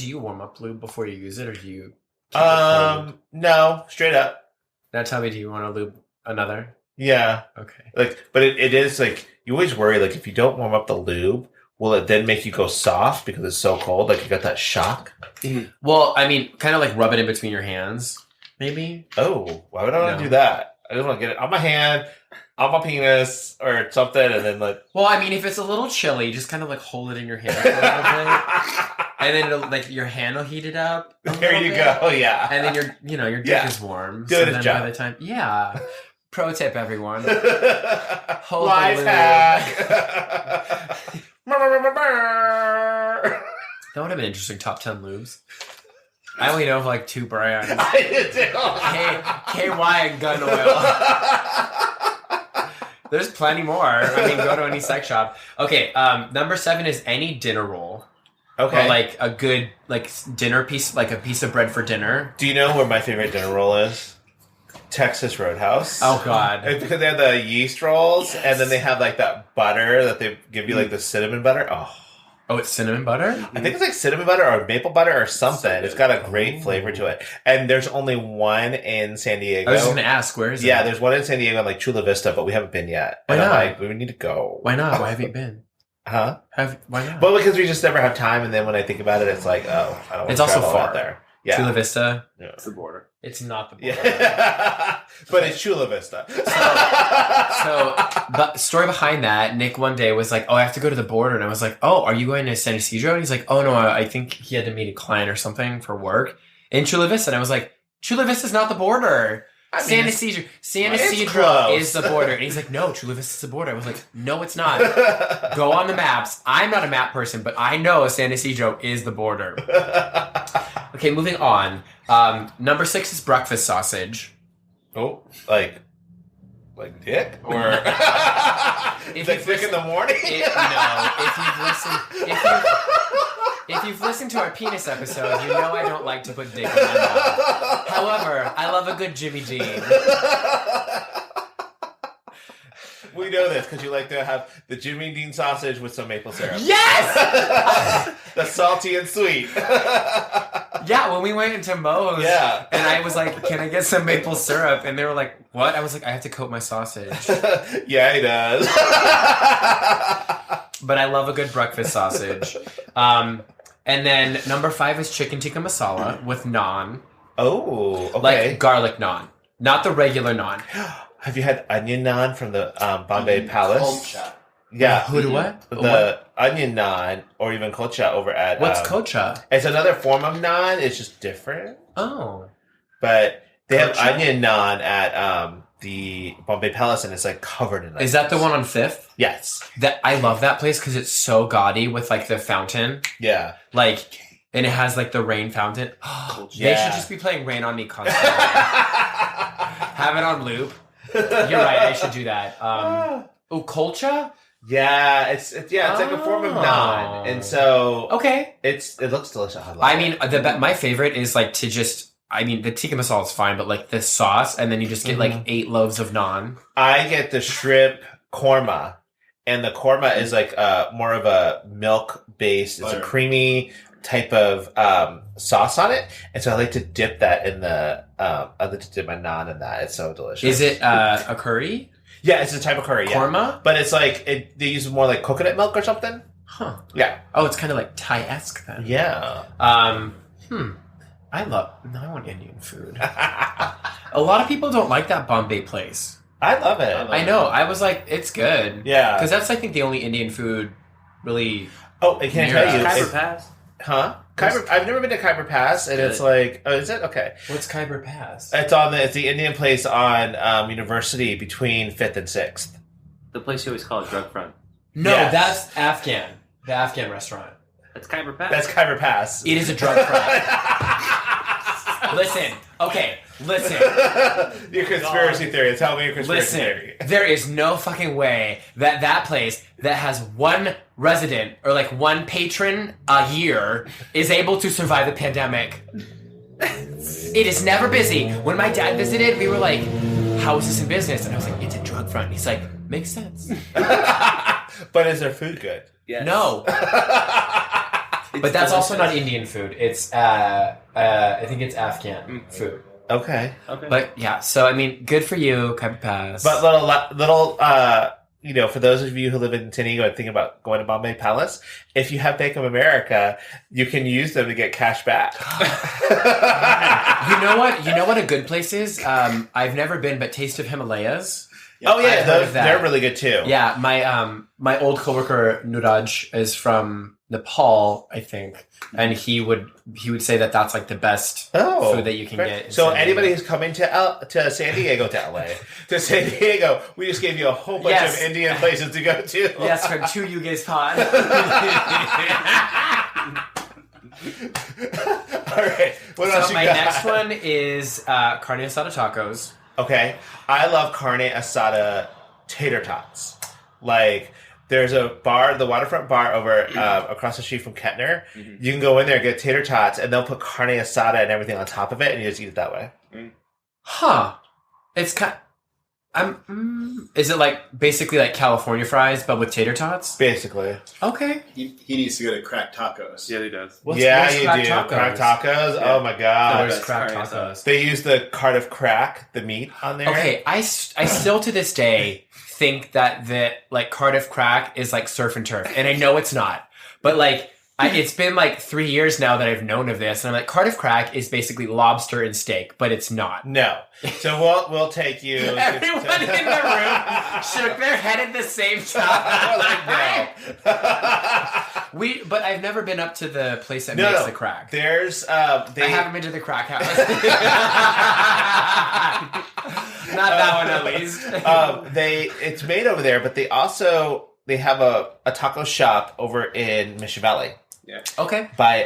you warm up lube before you use it, or do you? No, straight up. Now tell me, do you want to lube another? Yeah. Okay. But it is like you always worry like if you don't warm up the lube, will it then make you go soft because it's so cold? Like you got that shock. Mm-hmm. Well, I mean, kind of like rub it in between your hands, maybe. Oh, why would I want to do that? I just want to get it on my hand, on my penis, or something, and then like. Well, I mean, if it's a little chilly, just kind of like hold it in your hand for a little bit, and then it'll, like your hand will heat it up. There you go. Yeah. And then your dick is warm. Good so job. By the time, yeah. Pro tip, everyone. Hold Life the hack. That would have been interesting. Top 10 lubes. I only know of like 2 brands. KY and Gun Oil. There's plenty more. I mean, go to any sex shop. Okay, number 7 is any dinner roll. Okay. Or like a good dinner piece, like a piece of bread for dinner. Do you know where my favorite dinner roll is? Texas Roadhouse. Oh god. It's because they have the yeast rolls, and then they have like that butter that they give you, like the cinnamon butter. Oh, it's cinnamon butter? I think it's like cinnamon butter or maple butter or something. It's got a great flavor to it. And there's only one in San Diego. I was just going to ask, where is it? Yeah, there's one in San Diego, like Chula Vista, but we haven't been yet. Why and not? I'm like, we need to go. Why not? Why haven't you been? Huh? Why not? Well, because we just never have time, and then when I think about it, it's like, I don't want it's to also travel far out there. Yeah. Chula Vista. Yeah. It's the border. It's not the border. Yeah. But it's Chula Vista. But story behind that, Nick one day was like, I have to go to the border. And I was like, are you going to San Isidro? And he's like, oh, no, I think he had to meet a client or something for work in Chula Vista. And I was like, Chula Vista's not the border. San Isidro is the border. And he's like, no, Chula Vista's the border. I was like, no, it's not. Go on the maps. I'm not a map person, but I know San Isidro is the border. Okay, moving on. Number 6 is breakfast sausage. Oh, like dick? Or if like dick in the morning? If you've listened to our penis episode, you know I don't like to put dick in my mouth. However, I love a good Jimmy Dean. We know this because you like to have the Jimmy Dean sausage with some maple syrup. Yes! The salty and sweet. Yeah, when we went into Moe's, Yeah. and I was like, can I get some maple syrup? And they were like, what? I was like, I have to coat my sausage. Yeah, he does. But I love a good breakfast sausage. And then number 5 is chicken tikka masala with naan. Oh, okay. Like garlic naan. Not the regular naan. Have you had onion naan from the Bombay Palace? Kolcha. Yeah. Who do what? The onion naan or even kocha over at... What's kocha? It's another form of naan. It's just different. Oh. But they have Kocha? onion naan at the Bombay Palace, and it's like covered in onions. Is that the one on 5th? Yes. That I love that place because it's so gaudy with like the fountain. Yeah. Like, and it has like the rain fountain. They should just be playing Rain on Me constantly. Have it on loop. You're right. I should do that. Kolcha? Yeah, it's like a form of naan, and so Okay. it looks delicious. I mean, my favorite is like to just. I mean, the tikka masala is fine, but like the sauce, and then you just get like 8 loaves of naan. I get the shrimp korma, and the korma is like more of a milk based. It's a creamy type of sauce on it, and so I like to dip that in the. I like to dip my naan in that. It's so delicious. Is it a curry? Yeah, it's a type of curry. Yeah. Korma? But it's like they use more like coconut milk or something. Huh. Yeah. Oh, it's kind of like Thai-esque then. Yeah. I want Indian food. A lot of people don't like that Bombay place. I love it. I know. I was like, it's good. Yeah. Because that's, I think, the only Indian food really... Oh, I can't Near tell you. us. Khyber Pass. Huh? I've never been to Khyber Pass, and it's like, oh, is it? Okay. What's Khyber Pass? It's the Indian place on University between 5th and 6th. The place you always call it drug front. No, Yes. that's Afghan. The Afghan restaurant. That's Khyber Pass. That's Khyber Pass. It is a drug front. Listen. Your conspiracy theory. Tell me your conspiracy theory. There is no fucking way that place that has one resident or like one patron a year is able to survive the pandemic. It is never busy. When my dad visited, we were like, how is this in business? And I was like, it's a drug front. And he's like, makes sense. But is their food good? Yes. No. But that's also not Indian food. It's, I think it's Afghan food. Okay. But yeah, so I mean, good for you, Khyber Pass. But little for those of you who live in San Diego and think about going to Bombay Palace, if you have Bank of America, you can use them to get cash back. You know what? You know what a good place is? I've never been, but Taste of Himalayas. Oh yeah, I've heard of that. they're really good too. Yeah, my old coworker Nuraj is from Nepal, I think, and he would say that that's like the best food that you can get. In So San anybody Diego. who's coming to San Diego, to LA, to San Diego, we just gave you a whole bunch of Indian places to go to. Yes, from tugayspod. All right. What else So you my got? next one is carne asada tacos. Okay. I love carne asada tater tots. Like, there's a bar, the Waterfront Bar over across the street from Kettner. Mm-hmm. You can go in there and get tater tots, and they'll put carne asada and everything on top of it, and you just eat it that way. Huh. It's kind. Is it like basically like California fries but with tater tots? Basically. Okay. He needs to go to Crack Tacos. Yeah, he does. What's You crack do. tacos? Crack tacos? Yeah. Oh my god. There's that's crack carne tacos. They use the Cardiff crack, the meat on there. Okay, I still to this day think that the like Cardiff crack is like surf and turf, and I know it's not. But like, it's been like 3 years now that I've known of this, and I'm like, Cardiff crack is basically lobster and steak, but it's not. No. So we'll take you. Everyone in the room shook their head at the same time. But I've never been up to the place that makes the crack. There's I haven't been to the crack house. Not that one, at least. It's made over there, but they have a taco shop over in Mission Valley. Yeah. Okay. By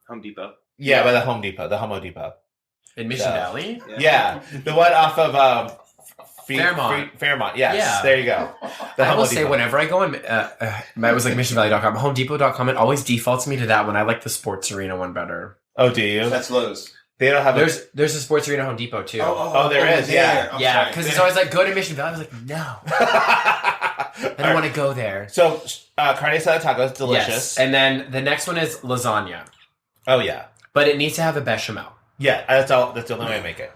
Home Depot. Yeah, by the Home Depot. In Mission Valley? Yeah. The one off of Fairmont. Fairmont, yes. Yeah. There you go. I will say, whenever I go on, I was like missionvalley.com, homedepot.com, it always defaults me to that one. I like the sports arena one better. Oh, do you? That's Lowe's. They don't have There's a sports arena at Home Depot too. Oh, there is, yeah. I'm yeah, sorry. because it's always like, go to Mission Valley. I was like, no. I don't want to go there. So, carne asada tacos, delicious. Yes. And then the next one is lasagna. Oh, yeah. But it needs to have a bechamel. Yeah, that's the only way I make it.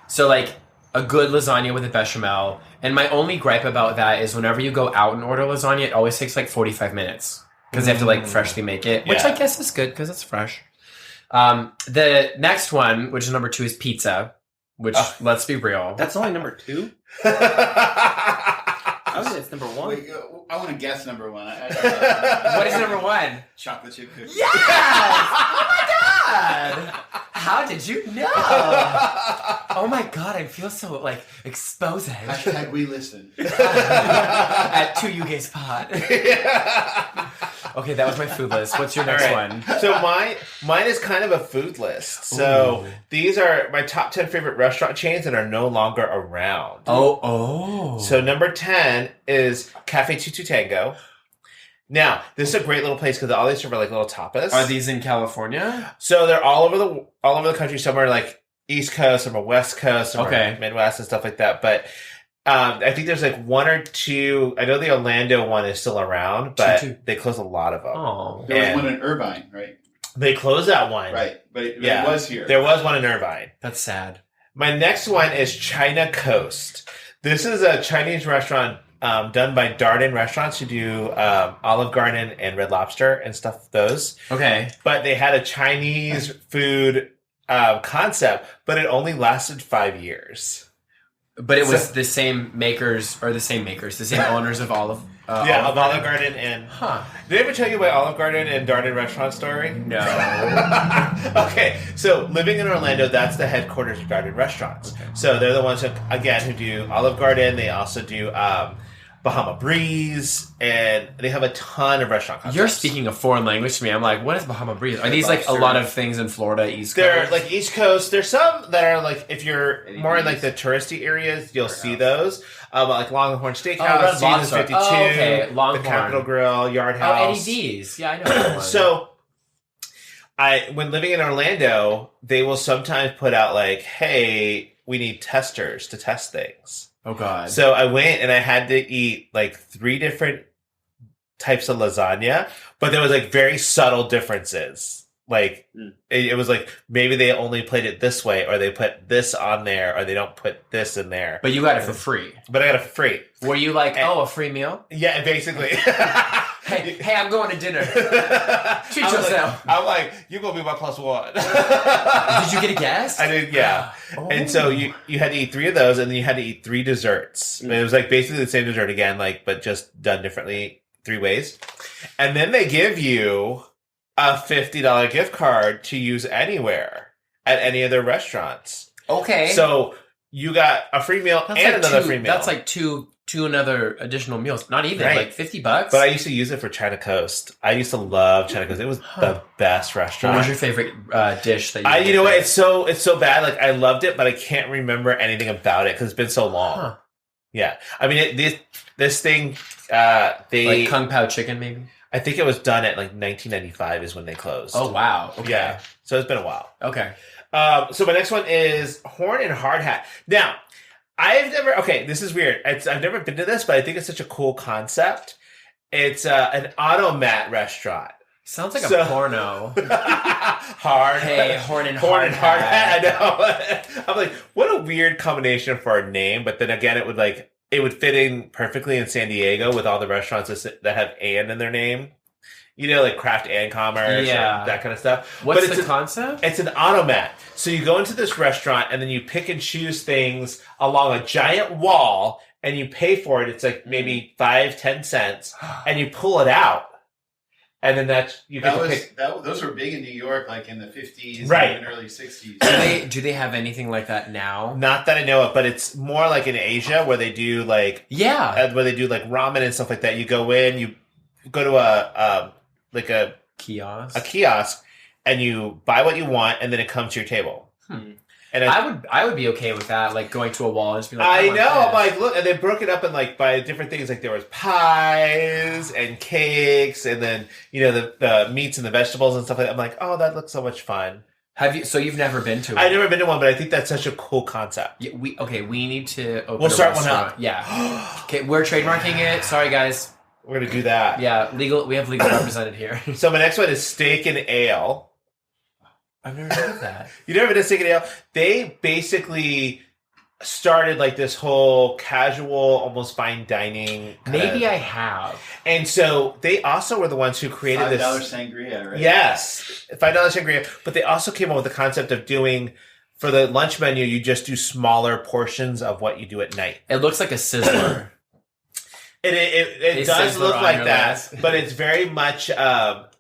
So, like, a good lasagna with a bechamel. And my only gripe about that is whenever you go out and order lasagna, it always takes like 45 minutes. Because they have to, like, freshly make it. Which I guess is good because it's fresh. The next one, which is number 2, is pizza. Which, let's be real. That's only number 2? I would say it's number 1. Wait, I want to guess number 1. What is number 1? Chocolate chip cookie. Yes! Oh my god! How did you know? Oh my god, I feel so, like, exposed. Hashtag we listen. At tugayspod. Okay, that was my food list. What's your next one? So mine is kind of a food list. So these are my top 10 favorite restaurant chains that are no longer around. Oh. So number 10 is Cafe Tutu Tango. Now, this is a great little place because all they serve are like little tapas. Are these in California? So they're all over the country. Some are like East Coast, some are West Coast, some Okay. are Midwest and stuff like that. But I think there's like 1 or 2. I know the Orlando one is still around, but they closed a lot of them. Oh. There was one in Irvine, right? They closed that one. Right, but it was here. There was one in Irvine. That's sad. My next one is China Coast. This is a Chinese restaurant done by Darden Restaurants who do Olive Garden and Red Lobster and stuff, those. Okay. But they had a Chinese food concept, but it only lasted 5 years. But it was the same makers, the same owners of Olive Olive Garden and... Huh. Did I ever tell you my Olive Garden and Darden restaurant story? No. Okay, so living in Orlando, that's the headquarters of Darden Restaurants. Okay. So they're the ones who do Olive Garden. They also do Bahama Breeze, and they have a ton of restaurant concepts. You're speaking a foreign language to me. I'm like, what is Bahama Breeze? Are these like a lot of things in Florida, East Coast? They're like East Coast. There's some that are like, if you're more in like the touristy areas, you'll see those. Like Longhorn Steakhouse, Seasons 52, okay. Longhorn. the Capitol Grill, Yard House. Oh, Eddie D's. Yeah, I know that one. So, when living in Orlando, they will sometimes put out like, hey, we need testers to test things. Oh, God. So I went and I had to eat like 3 different types of lasagna, but there was like very subtle differences. Like it was like maybe they only played it this way, or they put this on there, or they don't put this in there. But you got it for free. But I got it for free. Were you like, a free meal? Yeah, basically. hey, I'm going to dinner. Treat I'm yourself. I'm like, you're going to be my +1. Did you get a guest? I did, yeah. Oh. And so you had to eat 3 of those, and then you had to eat 3 desserts. And it was like basically the same dessert again, like, but just done differently 3 ways. And then they give you a $50 gift card to use anywhere at any of their restaurants. Okay. So you got a free meal That's and like another free meal. That's like two another additional meals. Not even Right. like $50. But I used to use it for China Coast. I used to love China Coast. It was the best restaurant. What was your favorite dish that you? You know what? It's so bad. Like I loved it, but I can't remember anything about it because it's been so long. Huh. Yeah, I mean this thing. They Like Kung Pao chicken, maybe. I think it was done at like 1995 is when they closed. Oh wow. Okay. Yeah, so it's been a while. Okay. So my next one is Horn and Hard Hat. Now, I've never. Okay, this is weird. I've never been to this, but I think it's such a cool concept. It's an automat restaurant. Sounds like a porno. Hard. Hey, Horn and Hard Hat. Hat. I know. I'm like, what a weird combination for a name. But then again, it would fit in perfectly in San Diego with all the restaurants that have "and" in their name. You know, like Craft and Commerce, Yeah. that kind of stuff. What's but the concept? It's an automat. So you go into this restaurant and then you pick and choose things along a giant wall and you pay for it. It's like maybe 5-10 cents and you pull it out. And then those were big in New York, like in the 50s, Right. and even early 60s. Do they have anything like that now? Not that I know of, but it's more like in Asia where they do like ramen and stuff like that. You go in, you go to a kiosk, and you buy what you want, and then it comes to your table. And I would be okay with that, like going to a wall and just be like, I want know. this. I'm like, look, and they broke it up in like by different things. Like there was pies and cakes, and then the meats and the vegetables and stuff like that. I'm like, oh, that looks so much fun. Have you? So you've never been to? I've never been to one, but I think that's such a cool concept. Yeah, we need to open. We'll start one restaurant. up. Yeah. Okay, we're trademarking it. Sorry, guys. We're gonna do that. Yeah, legal. We have legal represented here. So my next one is Steak and Ale. I've never heard of that. You never been to Steak and Ale? They basically started like this whole casual, almost fine dining. Maybe I have. And so they also were the ones who created $5 this sangria, right? Yes, $5 sangria. But they also came up with the concept of doing for the lunch menu. You just do smaller portions of what you do at night. It looks like a sizzler. It does Sizzler look on like your that, list. but it's very much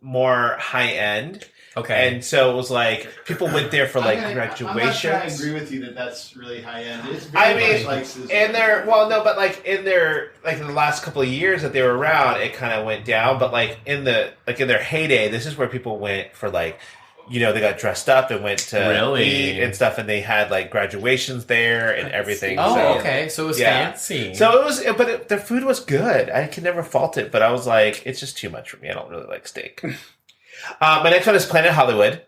more high end. Okay. And so it was like people went there for like graduations. I'm not sure I agree with you that that's really high end. It's very much like sizzler. in their in the last couple of years that they were around, it kind of went down. But like in their heyday, this is where people went for like, they got dressed up and went to eat and stuff, and they had like graduations there and everything. Oh, so, okay. So it was fancy. So it was, but their food was good. I can never fault it. But I was like, it's just too much for me. I don't really like steak. My next one is Planet Hollywood.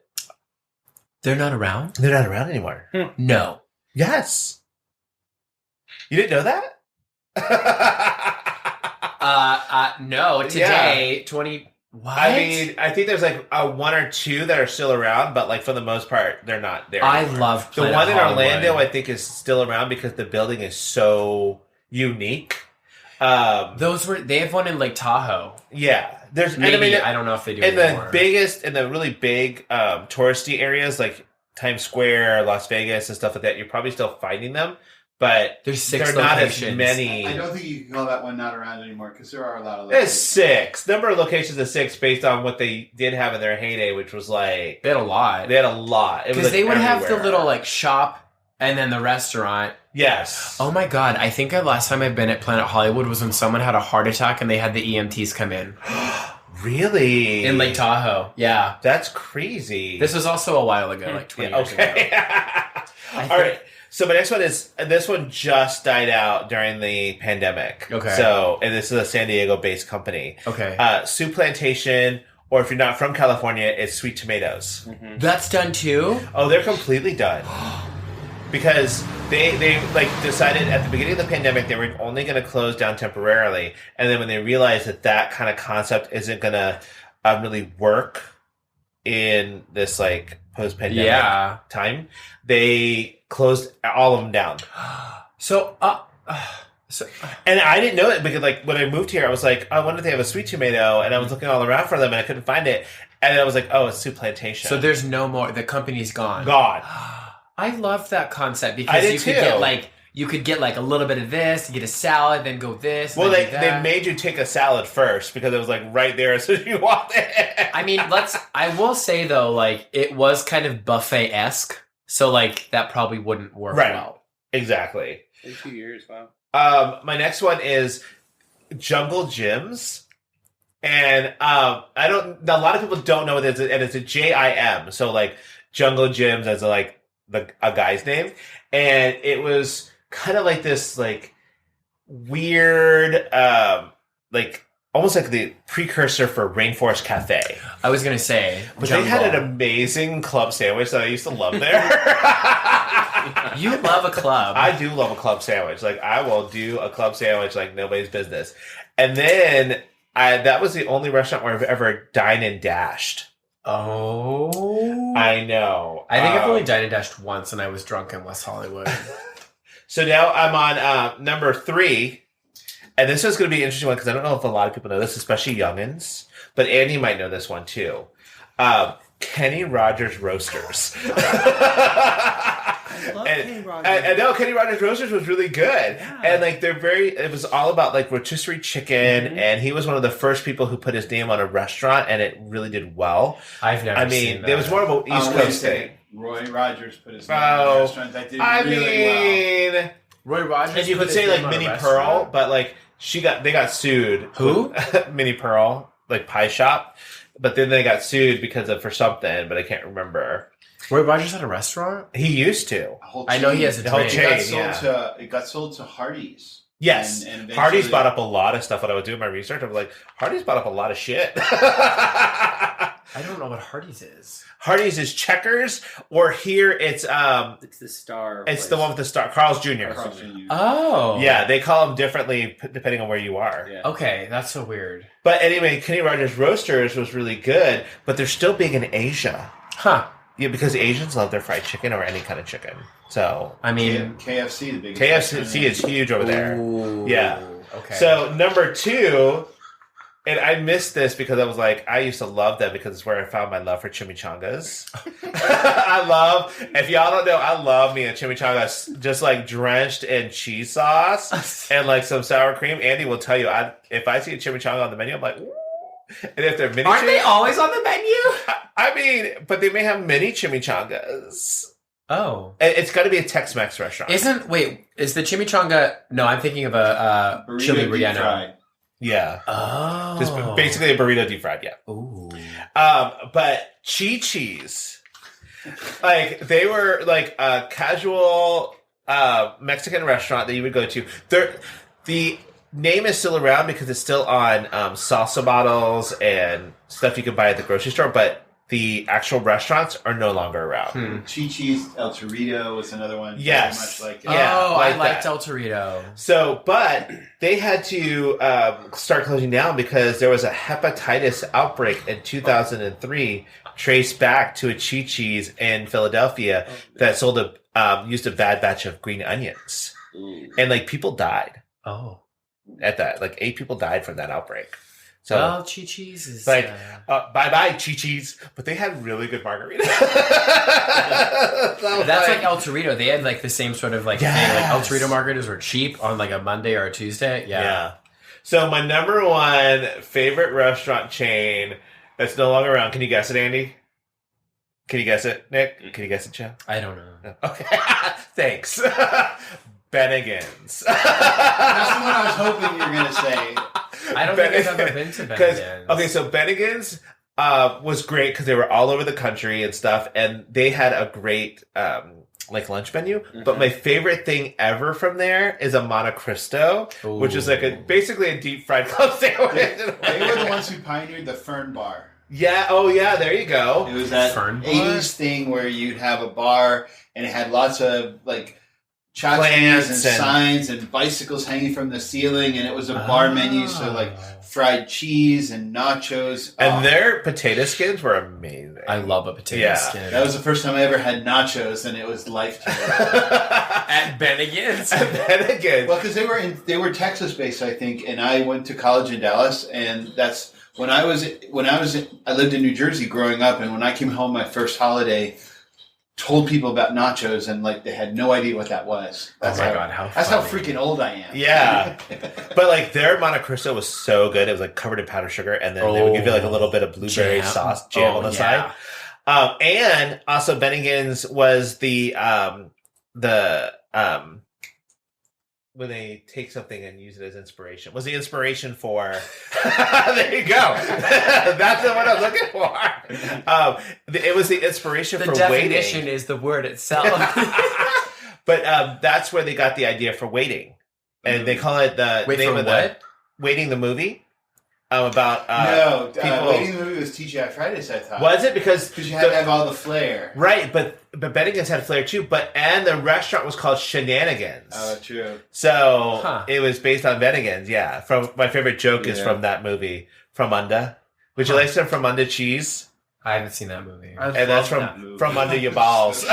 They're not around? They're not around anymore. No. Yes. You didn't know that? No. Today, 20... What? I mean, I think there's like one or two that are still around, but like for the most part, they're not there anymore. I love the Planet one in Hollywood. Orlando. I think is still around because the building is so unique. They have one in Lake Tahoe. Yeah, there's. Maybe, and I don't know if they do in anymore. the really big touristy areas like Times Square, Las Vegas, and stuff like that. You're probably still finding them, but There's 6 they're not as locations. many. I don't think you can call that one not around anymore because there are a lot of There's locations. 6. Number of locations is 6 based on what they did have in their heyday, which was like They had a lot. they had a lot. It was Because like they would have the everywhere. little like shop and then the restaurant. Yes. Oh my god! I think the last time I've been at Planet Hollywood was when someone had a heart attack and they had the EMTs come in Really? in Lake Tahoe. Yeah, That's crazy. this was also a while ago, like 20 years ago. Okay. All right. So my next one is this one just died out during the pandemic. Okay. So and this is a San Diego-based company. Okay, Soup Plantation, or if you're not from California, it's Sweet Tomatoes. that's done too. Oh, they're completely done. Because they like decided at the beginning of the pandemic they were only going to close down temporarily, and then when they realized that kind of concept isn't going to really work in this like post-pandemic time, they closed all of them down. So, And I didn't know it because like when I moved here, I was like, I wonder if they have a Sweet Tomato, and I was looking all around for them and I couldn't find it, and I was like, oh, it's Soup Plantation. so there's no more. The company's gone. God. I love that concept I because did you could too. get like a little bit of this, you get a salad, then go this. Well, then they do that. made you take a salad first because it was like right there as soon as you walked in. I mean, I will say though, like it was kind of buffet-esque, so like that probably wouldn't work Right. well. Exactly. In 2 years, wow. My next one is Jungle Gyms. And a lot of people don't know what it is, and it's a JIM. So like Jungle Gyms as a guy's name. And it was kind of like this like weird like almost like the precursor for Rainforest Cafe. I was gonna say, But Jungle. they had an amazing club sandwich that I used to love there. You love a club. I do love a club sandwich. Like I will do a club sandwich like nobody's business. And then that was the only restaurant where I've ever dined and dashed. Oh, I know. I think I've only dined and dashed once, and I was drunk in West Hollywood. So now I'm on number 3, and this is going to be an interesting one because I don't know if a lot of people know this, especially youngins. But Andy might know this one too. Kenny Rogers Roasters. I love And- Kenny Rogers. I know Kenny Rogers Roasters was really good. Yeah. And like it was all about like rotisserie chicken, and he was one of the first people who put his name on a restaurant, and it really did well. I've never. I seen mean, that. it was more of an East Wait a Coast second. thing. Roy Rogers put his name on a restaurant that did really well. Roy Rogers. And you put could his say name like on a Minnie restaurant? Pearl, but like they got sued. Who? Minnie Pearl, like pie shop. But then they got sued for something, but I can't remember. Roy Rogers had a restaurant. He used to. A whole I know he chain. has a The whole drink. chain. It got sold to Hardee's. Yes. And eventually- Hardee's bought up a lot of stuff. When I was doing my research, I was like, Hardee's bought up a lot of shit. I don't know what Hardee's is. Hardee's is Checkers, or here it's It's the star. it's the one with the star, Carl's Jr. Carl's Jr. Oh. Yeah, they call them differently depending on where you are. Yeah. Okay, that's so weird. But anyway, Kenny Rogers Roasters was really good, but they're still big in Asia. Huh. Yeah, because Asians love their fried chicken or any kind of chicken. So I mean, KFC, the biggest. KFC is huge over there. Ooh, Yeah. Okay. So number 2, and I missed this because I was like, I used to love them because it's where I found my love for chimichangas. If y'all don't know, I love me a chimichanga just like drenched in cheese sauce and like some sour cream. Andy will tell you, if I see a chimichanga on the menu, I'm like, ooh. And if they're mini aren't they always on the menu? I mean, but they may have mini chimichangas. Oh. It's got to be a Tex-Mex restaurant. Is the chimichanga? No, I'm thinking of a Burrito chili deep relleno. fried. Yeah. Oh. Just basically a burrito deep fried, yeah. Ooh. But Chi-Chi's, like they were like a casual Mexican restaurant that you would go to. The name is still around because it's still on salsa bottles and stuff you can buy at the grocery store, but the actual restaurants are no longer around. Chi-Chi's El Torito was another one. Yes. Very much like it. Yeah, Oh, like I liked that. El Torito. So, but they had to start closing down because there was a hepatitis outbreak in 2003 traced back to a Chi-Chi's in Philadelphia that used a bad batch of green onions. And like people died Oh. at that. Like 8 people died from that outbreak. So Well, Chi-Chi's is like, bye-bye Chi-Chi's. But they had really good margaritas. that's like El Torito. They had like the same sort of like thing. Like El Yes. Torito margaritas were cheap on like a Monday or a Tuesday. Yeah. So my number 1 favorite restaurant chain that's no longer around. Can you guess it, Andy? Can you guess it, Nick? Can you guess it, Joe? I don't know. Okay. Thanks. Bennigan's. That's the one I was hoping you were going to say. I don't think I've ever been to Bennigan's. Okay, so Bennigan's was great because they were all over the country and stuff, and they had a great like lunch menu. But my favorite thing ever from there is a Monte Cristo, which is like basically a deep fried club sandwich. They were the ones who pioneered the Fern Bar. Yeah. Oh, yeah. There you go. It was that Fern Bar? 80s thing where you'd have a bar and it had lots of like tchotchkes Plants and and- signs and bicycles hanging from the ceiling, and it was a bar menu, so like fried cheese and nachos. And their potato skins were amazing. I love a potato Yeah. skin. that was the first time I ever had nachos, and it was life-changing. At Bennigan's. And Bennigan's. Well, because they were Texas based, I think, and I went to college in Dallas, and that's when I lived in New Jersey growing up, and when I came home my first holiday, told people about nachos, and like they had no idea what that was. Oh my God, how that's how funny. freaking old I am. Yeah. But like their Monte Cristo was so good. It was like covered in powdered sugar, and then they would give you like a little bit of blueberry Jam. sauce jam Oh, on the yeah. side. And also Bennigan's was the when they take something and use it as inspiration. Was the inspiration for there you go. That's the one I was looking for. It was the inspiration The for definition waiting. is the word itself. But that's where they got the idea for waiting. And they call it the Wait, name for of what? Waiting the movie. About people. Waiting the movie was TGI Fridays, I thought. Was it because you had to have all the flair. right? But Bennigan's had flair too. And the restaurant was called Shenanigans. Oh, true. So it was based on Bennigan's. Yeah. From my favorite joke is from that movie, From Under. Would you like some From Under cheese? I haven't seen that movie. And that's from under your balls.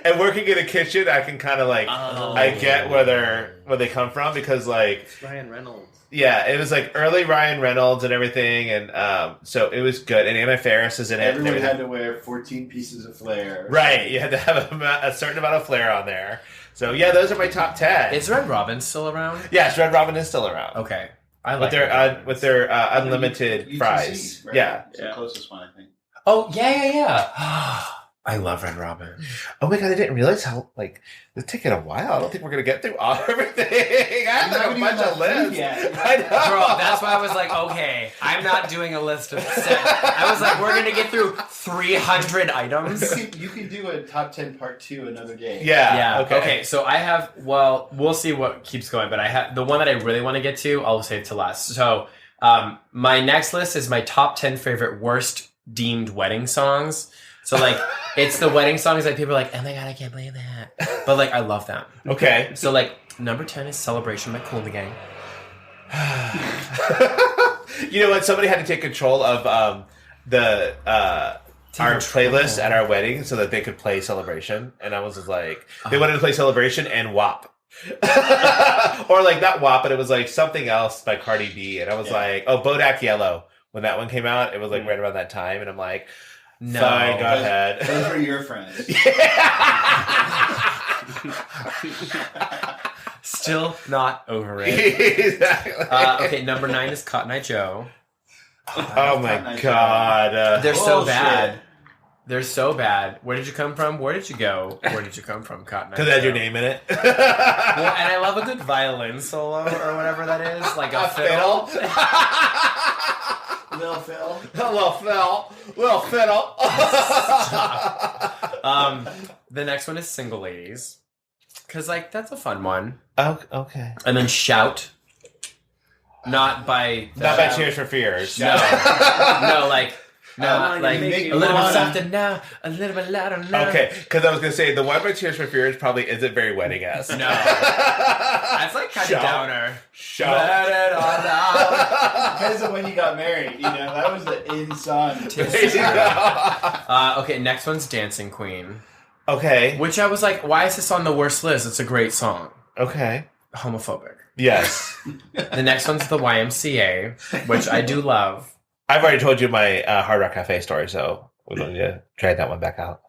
And working in a kitchen, I can kind of like I get where they come from because like It's Ryan Reynolds. yeah, it was like early Ryan Reynolds and everything, and so it was good. And Anna Faris is in it. and Everyone everything. had to wear 14 pieces of flair. Right, you had to have a certain amount of flair on there. So yeah, those are my top 10. Is Red Robin still around? Yes, Red Robin is still around. Okay. I With like their Red Robin. with their unlimited UTC, fries. right? Yeah. It's the closest one, I think. Oh, yeah. I love Red Robin. Oh my god, I didn't realize how like it's taking a while. I don't think we're gonna get through all everything. I have like a bunch of lists. I know. Bro, that's why I was like, okay, I'm not doing a list of 7. I was like, we're going to get through 300 items. You can do a top 10 part 2 another day. Yeah. Okay. So I have, well, we'll see what keeps going, but I have the one that I really want to get to, I'll save to last. So My next list is my top 10 favorite worst deemed wedding songs. So, like, it's the wedding songs that people are like, oh my God, I can't believe that. But, like, I love them. Okay. So, like, number 10 is Celebration by Kool and the Gang. You know what? Somebody had to take control of our playlist at our wedding so that they could play Celebration. And I was just like, they wanted to play Celebration and WAP. Or like not WAP, but it was like something else by Cardi B. And I was like, oh, Bodak Yellow. When that one came out, it was like right around that time. And I'm like, no, fine, go ahead. Those were your friends. Still not over it. Exactly. Okay, number 9 is Cotton Eye Joe. Oh my God. They're so bad. They're so bad. Where did you come from? Where did you go? Where did you come from, Cotton Eye Joe? Because it had your name in it. Well, and I love a good violin solo or whatever that is. Like a fiddle. Little Phil. Little fiddle. The next one is Single Ladies. Because, like, that's a fun one. Oh, okay. And then Shout. Not by Tears for Fears. No. No, like... No, like a little bit softer now, a little bit louder now. Okay, because I was going to say, the one by Tears for Fears probably isn't very wedding-esque. No. That's like kind of downer. Let it all out. Because of when you got married, you know, that was the in song. Okay, next one's Dancing Queen. Okay. Which I was like, why is this on the worst list? It's a great song. Okay. Homophobic. Yes. The next one's the YMCA, which I do love. I've already told you my Hard Rock Cafe story, so we're going to drag that one back out.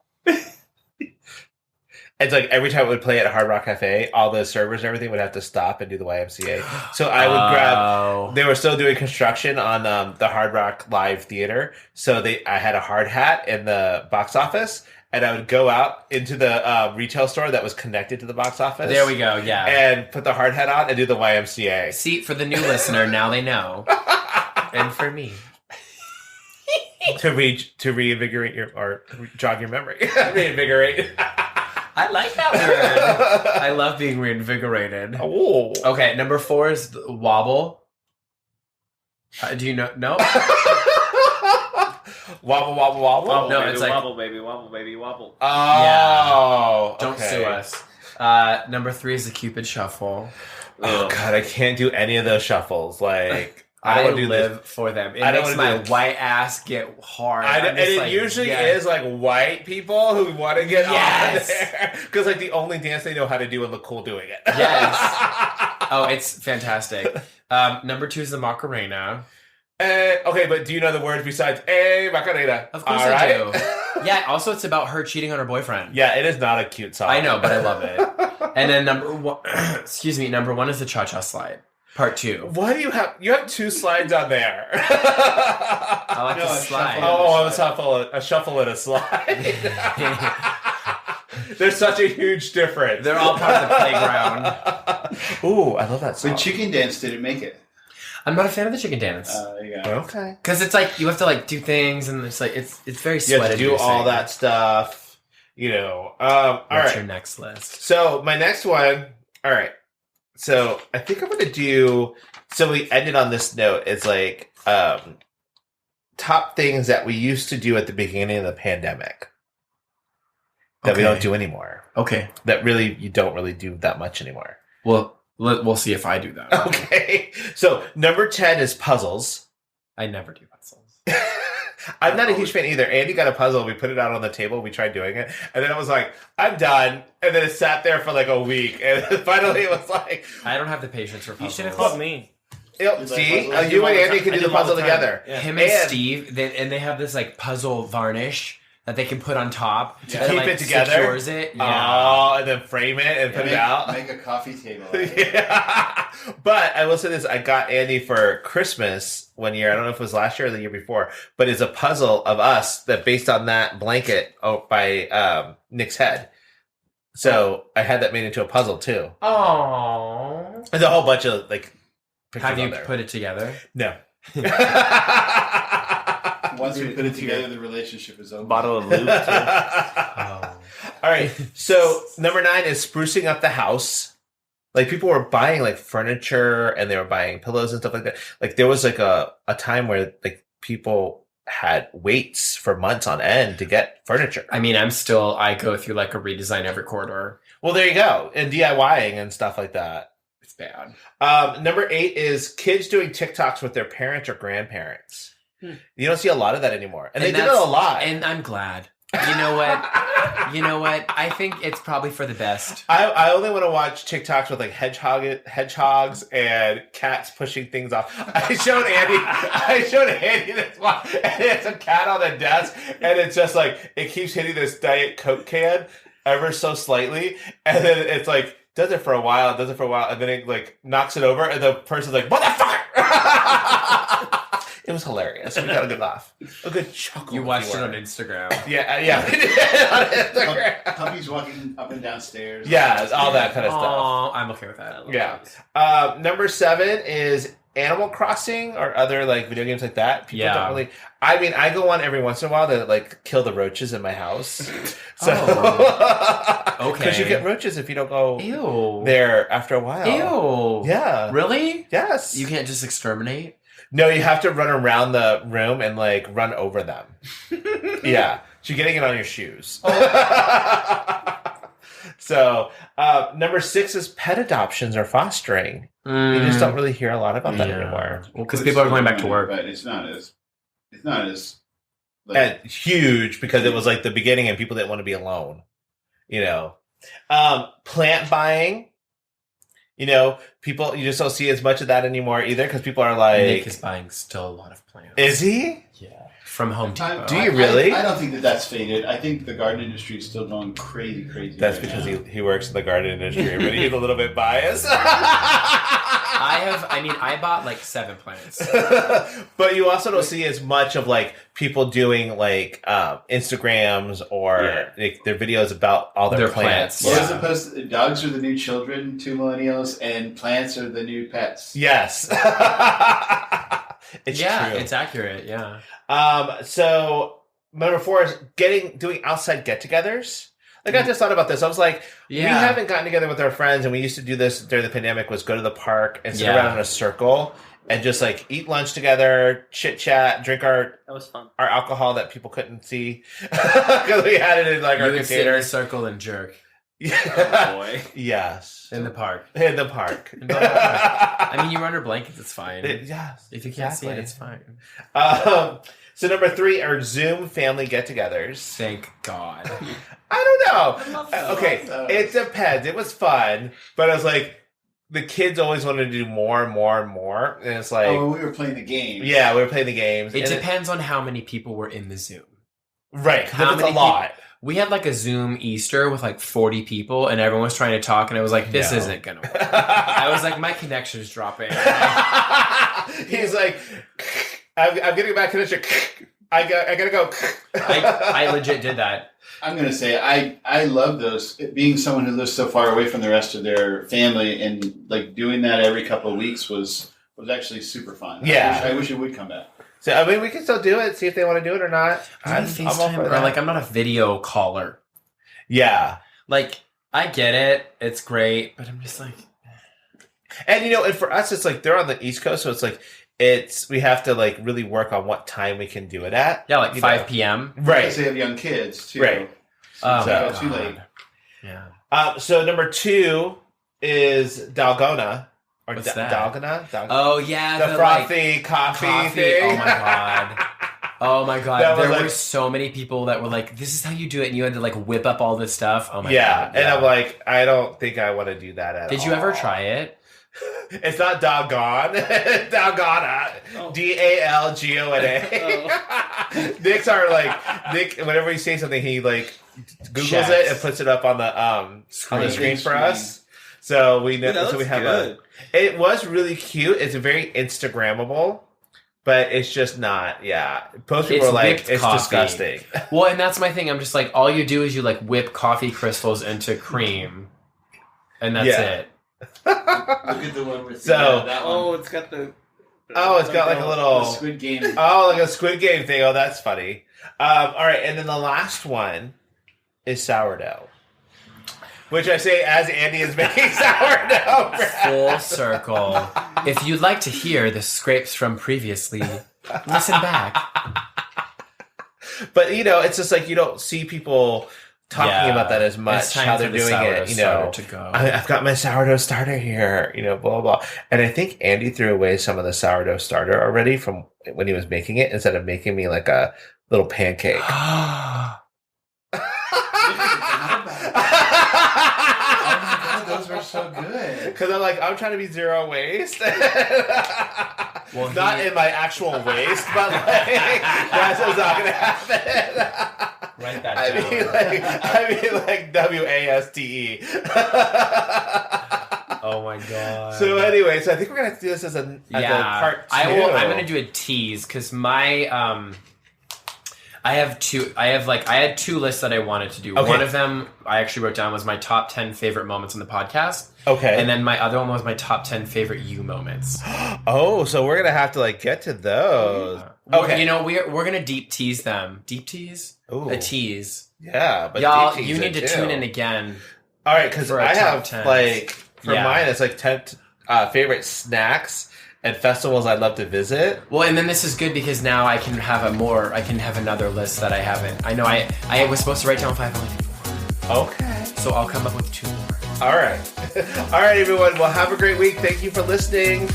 It's like every time it would play at Hard Rock Cafe, all the servers and everything would have to stop and do the YMCA. So I would grab... They were still doing construction on the Hard Rock Live Theater, so I had a hard hat in the box office, and I would go out into the retail store that was connected to the box office. There we go, yeah. And put the hard hat on and do the YMCA. See, for the new listener, now they know. And for me. To reinvigorate or jog your memory. Reinvigorate. I like that word. I love being reinvigorated. Oh. Okay, number 4 is Wobble. Do you know? No? Wobble, wobble, wobble. Wobble, No, baby, it's like... wobble, baby, wobble, baby, wobble. Oh. Yeah. Don't okay. sue us. Number 3 is the Cupid Shuffle. Oh, God, I can't do any of those shuffles. Like... I live for them. It makes my white ass get hard. And it usually is like white people who want to get on there. Because like the only dance they know how to do and look cool doing it. Yes. Oh, it's fantastic. Number 2 is the Macarena. Okay, but do you know the words besides Macarena? Of course I do. Yeah, also it's about her cheating on her boyfriend. Yeah, it is not a cute song. I know, but I love it. And then number 1 is the Cha-Cha Slide. Part 2. Why do you have... You have 2 slides on there. I like to slide. Oh, a shuffle and a slide. There's such a huge difference. They're all part of the playground. Ooh, I love that song. But Chicken Dance didn't make it. I'm not a fan of the chicken dance. There you go. Okay. Because it's like, you have to like do things and it's like, it's very sweaty. You have to do all that stuff. You know. What's your next list? So, my next one... All right. So I think I'm going to do, so we ended on this note. It's like top things that we used to do at the beginning of the pandemic that we don't do anymore. Okay. That really, you don't really do that much anymore. Well, we'll see if I do that. Okay. So number 10 is puzzles. I never do puzzles. I'm not a huge fan either. Andy got a puzzle. We put it out on the table. We tried doing it. And then I was like, I'm done. And then it sat there for like a week. And finally it was like... I don't have the patience for puzzles. You should have called me. See? You and Andy can do the puzzle together. Yeah. Him and Steve, they have this like puzzle varnish that they can put on top. To keep it together? Secures it. Yeah. Oh, and then frame it and put it out. Make a coffee table. Yeah. But I will say this. I got Andy for Christmas one year. I don't know if it was last year or the year before. But it's a puzzle of us that based on that blanket by Nick's head. So I had that made into a puzzle too. Aww. There's a whole bunch of like pictures Have you on there. put it together? No. Once we put it together, the relationship is over. Bottle of lube, too. Oh. All right. So, number 9 is sprucing up the house. Like people were buying like furniture and they were buying pillows and stuff like that. Like there was like a time where like people had waits for months on end to get furniture. I mean, I go through like a redesign every quarter. Well, there you go. And DIYing and stuff like that. It's bad. Number 8 is kids doing TikToks with their parents or grandparents. You don't see a lot of that anymore. And they did it a lot. And I'm glad. You know what? I think it's probably for the best. I only want to watch TikToks with like hedgehogs and cats pushing things off. I showed Andy this one, and it's a cat on the desk, and it's just like it keeps hitting this Diet Coke can ever so slightly, and then it's like does it for a while, and then it like knocks it over, and the person's like, "Motherfucker!" It was hilarious. We got a good laugh. A good chuckle. You watched it on Instagram. Yeah. We did on Instagram. Puppies walking up and down stairs. Yeah, all that kind of stuff. Oh, I'm okay with that. Yeah. Number 7 is Animal Crossing or other like video games like that. People don't really. I mean, I go on every once in a while to like kill the roaches in my house. So, okay. Because you get roaches if you don't go Ew. there after a while. Ew. Yeah. Really? Yes. You can't just exterminate? No, you have to run around the room and like run over them. Yeah. So you're getting it on your shoes. So, number 6 is pet adoptions or fostering. You just don't really hear a lot about that anymore. Well, because people are going back to work. But it's not as like, And huge because it was like the beginning and people didn't want to be alone. You know, plant buying. You know, people, you just don't see as much of that anymore either because people are like... Nick is buying still a lot of plants. Is he? Yeah. From Home Depot. Do you really? I don't think that's faded. I think the garden industry is still going crazy. That's because he works in the garden industry, but he's a little bit biased. I bought like 7 plants. But you also don't see as much of like people doing like Instagrams or like, their videos about all their plants. Well, as opposed to dogs are the new children to millennials and plants are the new pets. Yes. It's true. It's accurate, yeah. So number 4 is doing outside get-togethers. Like I just thought about this. I was like, we haven't gotten together with our friends, and we used to do this during the pandemic. Was go to the park and sit around in a circle and just like eat lunch together, chit chat, drink our alcohol that people couldn't see because we had it in like our containers. Sit in a circle and jerk. Oh boy. Yes. In the park. I mean, you were under blankets. It's fine. Yes. If you can't see it, it's fine. So number 3 are Zoom family get-togethers. Thank God. I don't know. Okay, it depends. It was fun, but I was like, the kids always wanted to do more and more and more, and it's like, we were playing the game. Yeah, we were playing the games. It depends on how many people were in the Zoom. Right, because it's a lot. We had like a Zoom Easter with like 40 people, and everyone was trying to talk, and I was like, this isn't going to work. I was like, my connection's dropping. He's like, I'm getting back connection. I gotta go. I legit did that. I'm going to say I love those. Being someone who lives so far away from the rest of their family and like doing that every couple of weeks was actually super fun. Yeah. I wish it would come back. So, I mean, we can still do it, see if they want to do it or not. I'm not a video caller. Yeah. Like, I get it. It's great. But I'm just like... And, you know, and for us, it's like they're on the East Coast, so it's like we have to like really work on what time we can do it at. Yeah, like 5 p.m. Right. Because they have young kids, too. Right. So too late. Yeah. So number 2 is Dalgona. Or What's that? Dalgona? Oh, yeah. The frothy coffee thing. Oh, my God. Oh, my God. There were were so many people that were like, this is how you do it. And you had to like whip up all this stuff. Oh, my God. Yeah. And I'm like, I don't think I want to do that at all. Did you ever try it? It's not doggone. Dalgona. Dalgona. Nick, whenever he says something, he like Googles it and puts it up on the screen for us. So we know. So we have It was really cute. It's very Instagrammable, but it's just not. Yeah, most people are like, it's disgusting. Well, and that's my thing. I'm just like, all you do is you like whip coffee crystals into cream, and that's it. Look at the one with that one. It's got the. It's got like a little Squid Game. Oh, like a Squid Game thing. Oh, that's funny. All right, and then the last one is sourdough. Which I say as Andy is making sourdough bread. Full circle. If you'd like to hear the scrapes from previously, listen back. But, it's just like you don't see people talking about that as much, how they're doing it. To go. I've got my sourdough starter here, blah, blah. And I think Andy threw away some of the sourdough starter already from when he was making it instead of making me like a little pancake. Those were so good. Because I'm trying to be zero waste. Not in my actual waste, but that's what's not going to happen. Write that down. I mean WASTE. Oh my god. So anyway, I think we're going to do this as a part 2. I'm going to do a tease because my I had 2 lists that I wanted to do. Okay. One of them I actually wrote down was my top 10 favorite moments in the podcast. Okay. And then my other one was my top 10 favorite you moments. Oh, so we're going to have to get to those. Okay. We're going to deep tease them. Deep tease? Ooh. A tease. Yeah, but y'all, deep tease you need to too. tune in again. All right, because I have 10. mine, it's 10 favorite snacks and festivals I'd love to visit. Well, and then this is good because now I can have another list that I haven't. I know I was supposed to write down 5, only did 4. Okay. So I'll come up with 2 more. All right. All right, everyone. Well, have a great week. Thank you for listening.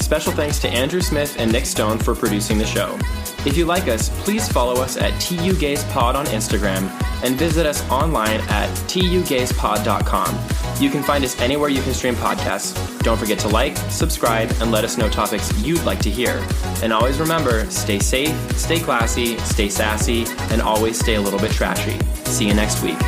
Special thanks to Andrew Smith and Nick Stone for producing the show. If you like us, please follow us at tugayspod on Instagram and visit us online at tugayspod.com. You can find us anywhere you can stream podcasts. Don't forget to like, subscribe, and let us know topics you'd like to hear. And always remember, stay safe, stay classy, stay sassy, and always stay a little bit trashy. See you next week.